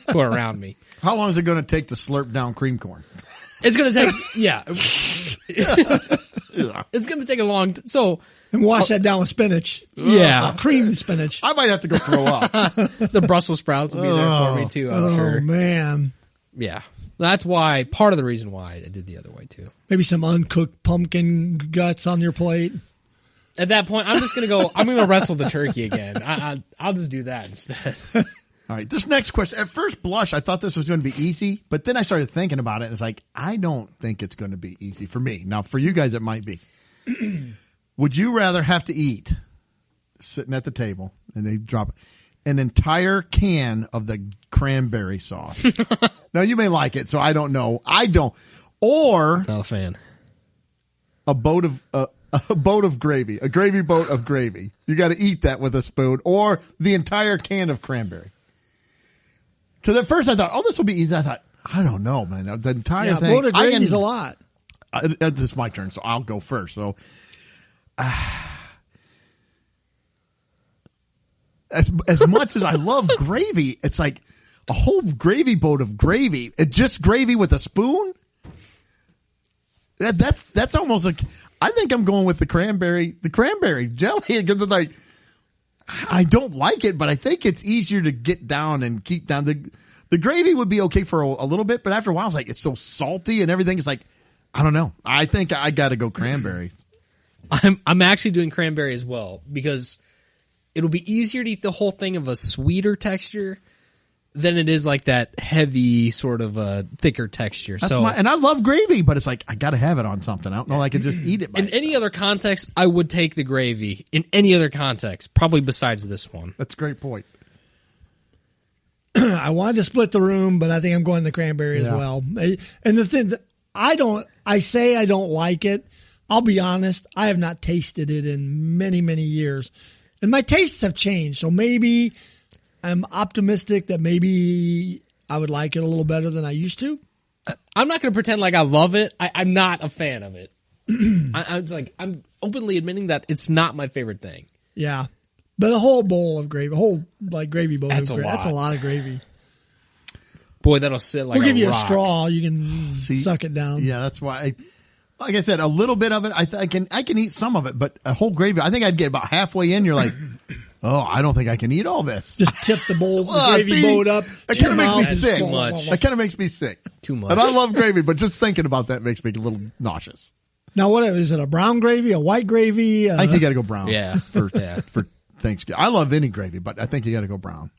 who are around me. How long is it going to take to slurp down cream corn? It's going to take, yeah. It's going to take a long so and wash that down with spinach. yeah. Cream spinach. I might have to go throw up. The Brussels sprouts will be there for me too, I'm sure. Oh, man. Yeah. That's why, part of the reason why I did the other way too. Maybe some uncooked pumpkin guts on your plate. At that point, I'm just going to go, I'm going to wrestle the turkey again. I'll just do that instead. All right, this next question. At first blush, I thought this was going to be easy, but then I started thinking about it. And it's like, I don't think it's going to be easy for me. Now, for you guys, it might be. Would you rather have to eat, sitting at the table, and they drop an entire can of the cranberry sauce? Now, you may like it, so I don't know. I don't. Or Not a fan. a boat of gravy, a gravy boat of gravy. You got to eat that with a spoon, or the entire can of cranberry. Because at first I thought, this will be easy. I thought, I don't know, man. The entire thing. Boat of gravy's a lot. It's my turn, so I'll go first. So, as much as I love gravy, it's like a whole gravy boat of gravy. It's just gravy with a spoon. That's almost like, I think I'm going with the cranberry jelly, because it's like, I don't like it, but I think it's easier to get down and keep down. The gravy would be okay for a little bit, but after a while, it's like, it's so salty and everything. It's like, I don't know. I think I got to go cranberry. I'm actually doing cranberry as well because it'll be easier to eat the whole thing of a sweeter texture than it is like that heavy sort of thicker texture. And I love gravy, but it's like, I got to have it on something. I don't know. I can just eat it by in itself. any other context, I would take the gravy. In any other context, probably besides this one. That's a great point. I wanted to split the room, but I think I'm going the cranberry as well. And the thing that I say I don't like it. I'll be honest. I have not tasted it in many, many years, and my tastes have changed. So maybe I'm optimistic that maybe I would like it a little better than I used to. I'm not going to pretend like I love it. I'm not a fan of it. I'm openly admitting that it's not my favorite thing. Yeah. But a whole bowl of gravy, gravy bowl. That's of gravy. That's a lot of gravy. Boy, that'll sit like We'll give you rock. a straw. You can suck it down. Yeah, that's why. Like I said, a little bit of it. I can eat some of it, but a whole gravy. I think I'd get about halfway in. You're like, I don't think I can eat all this. Just tip the bowl, the gravy boat up. That kind of makes me That's sick. too much. That kind of makes me sick. Too much. And I love gravy, but just thinking about that makes me a little nauseous. Now, what is it? A brown gravy, a white gravy? I think you got to go brown. Yeah. for Thanksgiving. I love any gravy, but I think you got to go brown.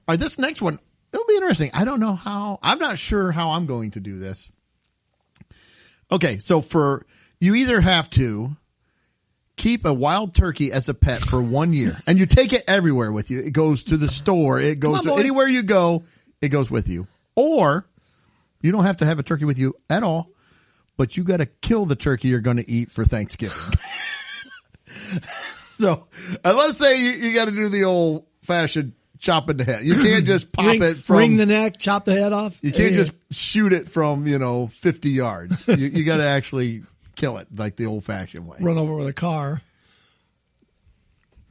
All right, this next one, it'll be interesting. I don't know how. I'm not sure how I'm going to do this. Okay, so you either have to keep a wild turkey as a pet for 1 year, and you take it everywhere with you. It goes to the store. It goes to anywhere you go. It goes with you. Or you don't have to have a turkey with you at all, but you got to kill the turkey you're going to eat for Thanksgiving. So, let's say you got to do the old fashioned chopping the head. You can't just pop it from wring the neck, chop the head off. You can't just shoot it from 50 yards. You got to actually kill it like the old fashioned way. Run over with a car.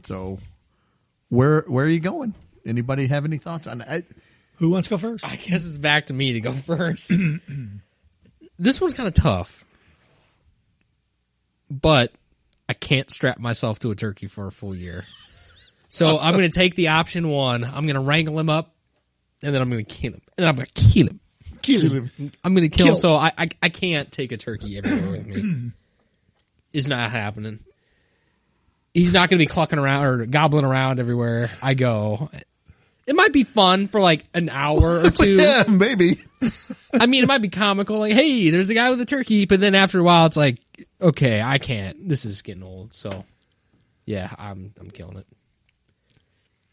So, where are you going? Anybody have any thoughts on that? Who wants to go first? I guess it's back to me to go first. This one's kind of tough, but I can't strap myself to a turkey for a full year. So I'm going to take the option one. I'm going to wrangle him up, and then I'm going to kill him. And then I'm going to kill him. I'm going to kill him. So I can't take a turkey everywhere with me. It's not happening. He's not going to be clucking around or gobbling around everywhere I go. It might be fun for like an hour or two. Yeah, maybe. I mean, it might be comical. Like, hey, there's the guy with the turkey. But then after a while, it's like, okay, I can't. This is getting old. So, yeah, I'm killing it.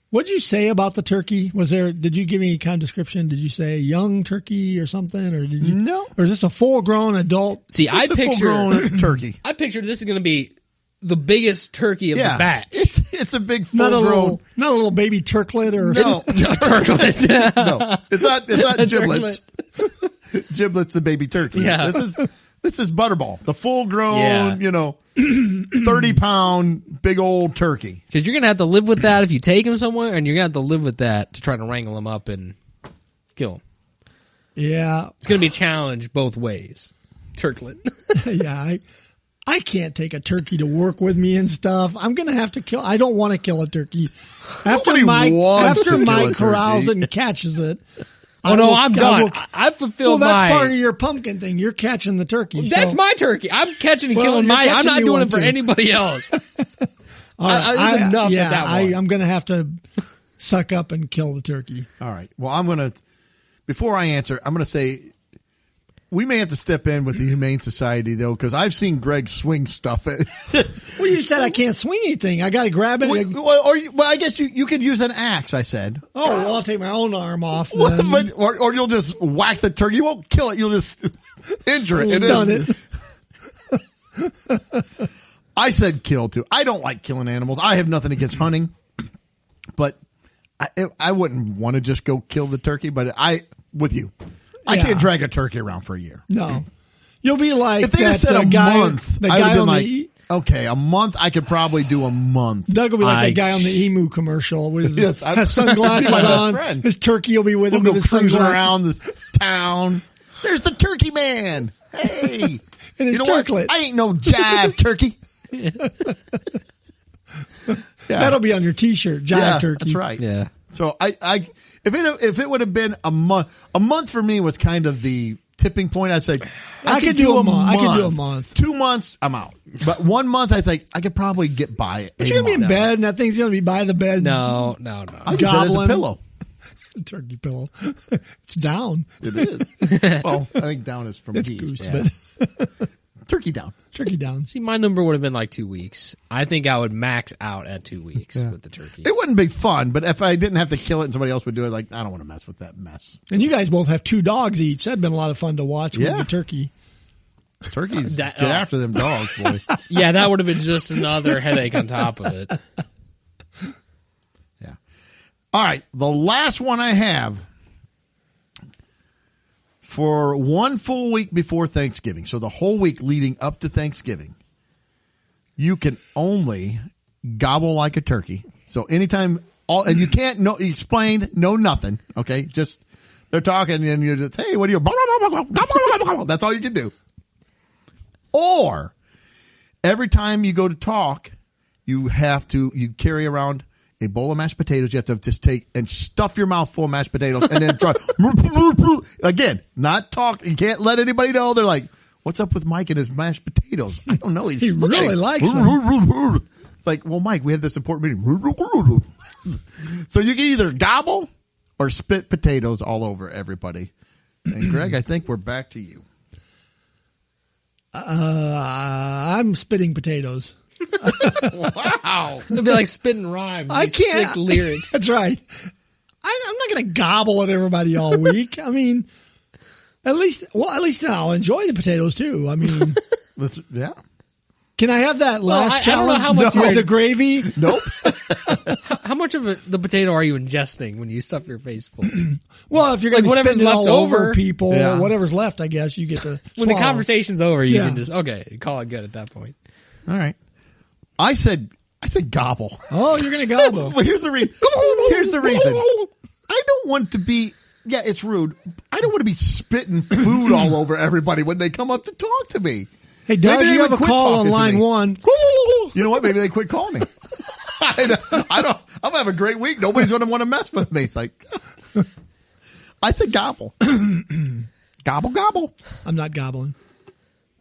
What did you say about the turkey? Did you give me any kind of description? Did you say young turkey or something? Or did you? No. Or is this a full-grown adult? See, I full-grown turkey. I pictured this is going to be the biggest turkey of the batch. It's a big Not a full-grown. little baby turklet or No, turklet. no, it's not giblets. Giblets, the baby turkey. Yeah. This is Butterball, the full-grown, 30-pound big old turkey. Because you're going to have to live with that if you take him somewhere, and you're going to have to live with that to try to wrangle him up and kill him. Yeah. It's going to be a challenge both ways. Turklet. Yeah, I can't take a turkey to work with me and stuff. I'm going to have to kill. I don't want to kill a turkey. After Mike corrals it and catches it. I'm done. I've fulfilled Well, that's part of your pumpkin thing. You're catching the turkey. That's my turkey. I'm catching and killing mine. I'm not doing it for anybody else. All right. There's enough with that one. I'm going to have to suck up and kill the turkey. All right. Well, before I answer, I'm going to say we may have to step in with the Humane Society, though, because I've seen Greg swing stuff. Well, you said I can't swing anything. I got to grab it. I guess you could use an axe, I said. Oh, well, I'll take my own arm off then. Or you'll just whack the turkey. You won't kill it. You'll just injure it. Stun it. I said kill, too. I don't like killing animals. I have nothing against hunting. But I wouldn't want to just go kill the turkey. But with you. I can't drag a turkey around for a year. No. You'll be like if they that said a guy, month, the I would guy have been on like, the okay, a month, I could probably do a month. Doug will be like that guy on the emu commercial with his has sunglasses on. Friend. His turkey will be with him We'll with go his cruising sunglasses. around this town. There's the turkey man. Hey. And his What? turklet. I ain't no jive turkey. That'll be on your T-shirt, jive turkey. That's right. Yeah. So if it would have been a month for me was kind of the tipping point. I'd say I could do a month. I could do a month. 2 months, I'm out. But 1 month, I think I could probably get by it. But you're gonna be in bed, and that thing's gonna be by the bed. No. I use it as a pillow. Turkey pillow. It's down. It is. Well, I think down is from It's geese. goose, Yeah. but Turkey down. turkey down. See, my number would have been like 2 weeks. I think I would max out at 2 weeks with the turkey. It wouldn't be fun, but if I didn't have to kill it and somebody else would do it, like, I don't want to mess with that mess. And you guys both have 2 dogs each. That'd been a lot of fun to watch with the turkey. Turkeys get after them dogs, boy. Yeah, that would have been just another headache on top of it. Yeah. All right. The last one I have for 1 full week before Thanksgiving. So the whole week leading up to Thanksgiving, you can only gobble like a turkey. So anytime, and you can't explain, nothing. Okay. Just, they're talking and you're just, hey, what do you, that's all you can do. Or every time you go to talk, you carry around a bowl of mashed potatoes. You have to just take and stuff your mouth full of mashed potatoes and then try. Again, not talk. You can't let anybody know. They're like, what's up with Mike and his mashed potatoes? I don't know. He really likes them. It's like, well, Mike, we had this important meeting. So you can either gobble or spit potatoes all over everybody. And Greg, I think we're back to you. I'm spitting potatoes. Wow. It'd be like spitting rhymes. I can't. Sick lyrics. That's right. I'm not going to gobble at everybody all week. I mean, at least I'll enjoy the potatoes too. I mean, Yeah. Can I have that last I don't know challenge how much with you're- the gravy? Nope. How much of the potato are you ingesting when you stuff your face full? Well, if you're going Like to be whatever's spitting it left all over over. people, Yeah. whatever's left, I guess you get to When the swallow. conversation's over, you Yeah. can just call it good at that point. All right. I said gobble. Oh, you're going to gobble. But here's the reason. I don't want to be. Yeah, it's rude. I don't want to be spitting food all over everybody when they come up to talk to me. Hey, Doug, Maybe they you have would a quit call talking on to line me. 1. You know what? Maybe they quit calling me. I don't. I'm gonna have a great week. Nobody's gonna want to mess with me. It's like I said, gobble, gobble, gobble. I'm not gobbling.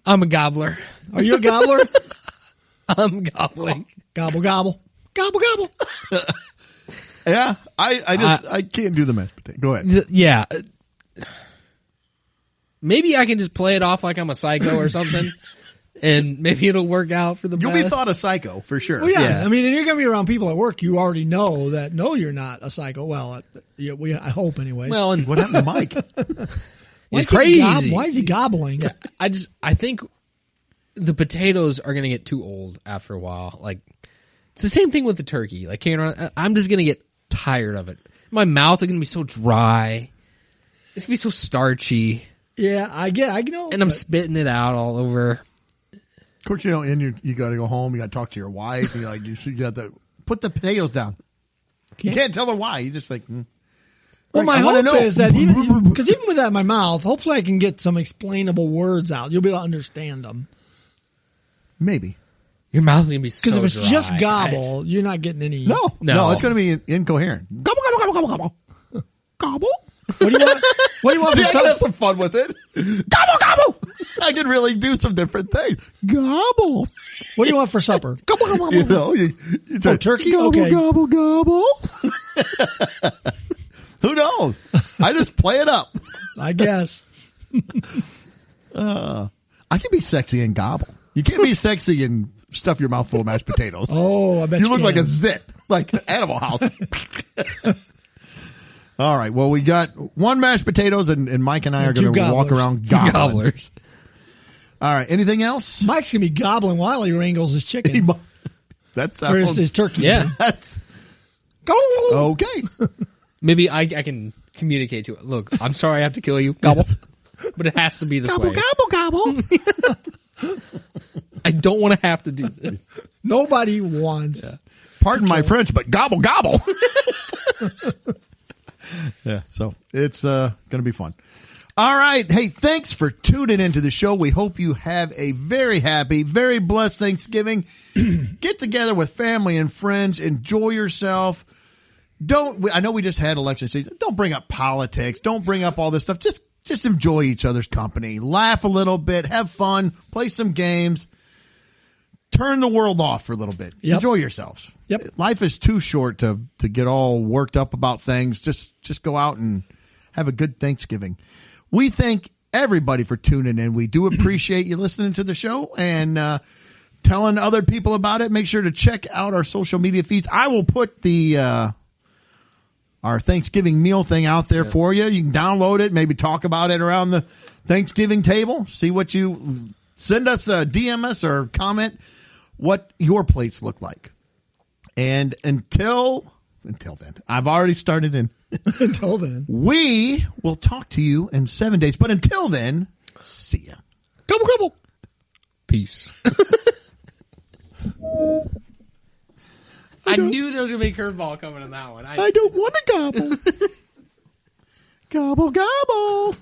I'm a gobbler. Are you a gobbler? I'm gobbling. Gobble, gobble. Gobble, gobble. Yeah, I can't do the mashed potato. Go ahead. Yeah. Maybe I can just play it off like I'm a psycho or something, and maybe it'll work out for the You'll best. be thought a psycho for sure. Well, yeah. I mean, and you're going to be around people at work. You already know that. No, you're not a psycho. Well, I hope anyway. Well, and What happened to Mike? it's crazy. Why is he gobbling? I think the potatoes are going to get too old after a while. Like, it's the same thing with the turkey. Like, I'm just going to get tired of it. My mouth is going to be so dry. It's going to be so starchy. Yeah, I know. And I'm spitting it out all over. Of course, and you got to go home. You got to talk to your wife. And you got to put the potatoes down. You can't tell her why. You just like. Well, my I wanna hope know. is that because even with that in my mouth, hopefully I can get some explainable words out. You'll be able to understand them. Maybe. Your mouth is going to be so Because if it's dry. just gobble, you're not getting any. No, No. it's going to be incoherent. Gobble, gobble, gobble, gobble, gobble. Gobble. What do you want? What do you want for See, I can have supper? some fun with it. Gobble, gobble. I can really do some different things. Gobble. What do you want for supper? Gobble, gobble, You gobble. know, you Oh, turkey? Gobble, Okay. gobble, gobble. Who knows? I just play it up. I guess. I can be sexy and gobble. You can't be sexy and stuff your mouth full of mashed potatoes. Oh, I bet You look can. like a zit, like Animal House. All right. Well, we got one mashed potatoes, and Mike and I are two going to walk gobblers. around gobbling. Gobblers. All right. Anything else? Mike's gonna be gobbling while he wrangles his chicken That's or his turkey. Yeah. That's Go. okay. Maybe I can communicate to it. Look, I'm sorry I have to kill you. Gobble. But it has to be this way. Gobble. I don't want to have to do this. Nobody wants. Yeah. Pardon my French, but gobble gobble. Yeah. So it's going to be fun. All right. Hey, thanks for tuning into the show. We hope you have a very happy, very blessed Thanksgiving. Get together with family and friends. Enjoy yourself. I know we just had election season. Don't bring up politics. Don't bring up all this stuff. Just enjoy each other's company. Laugh a little bit. Have fun. Play some games. Turn the world off for a little bit. Yep. Enjoy yourselves. Yep. Life is too short to get all worked up about things. Just go out and have a good Thanksgiving. We thank everybody for tuning in. We do appreciate you listening to the show and telling other people about it. Make sure to check out our social media feeds. I will put the our Thanksgiving meal thing out there for you. You can download it, maybe talk about it around the Thanksgiving table. See what you send us a DM us or comment what your plates look like. And until then, I've already started in. Until then. We will talk to you in 7 days. But until then, see ya. Gobble, gobble. Peace. I knew there was going to be a curveball coming in that one. I don't want to gobble. Gobble, gobble.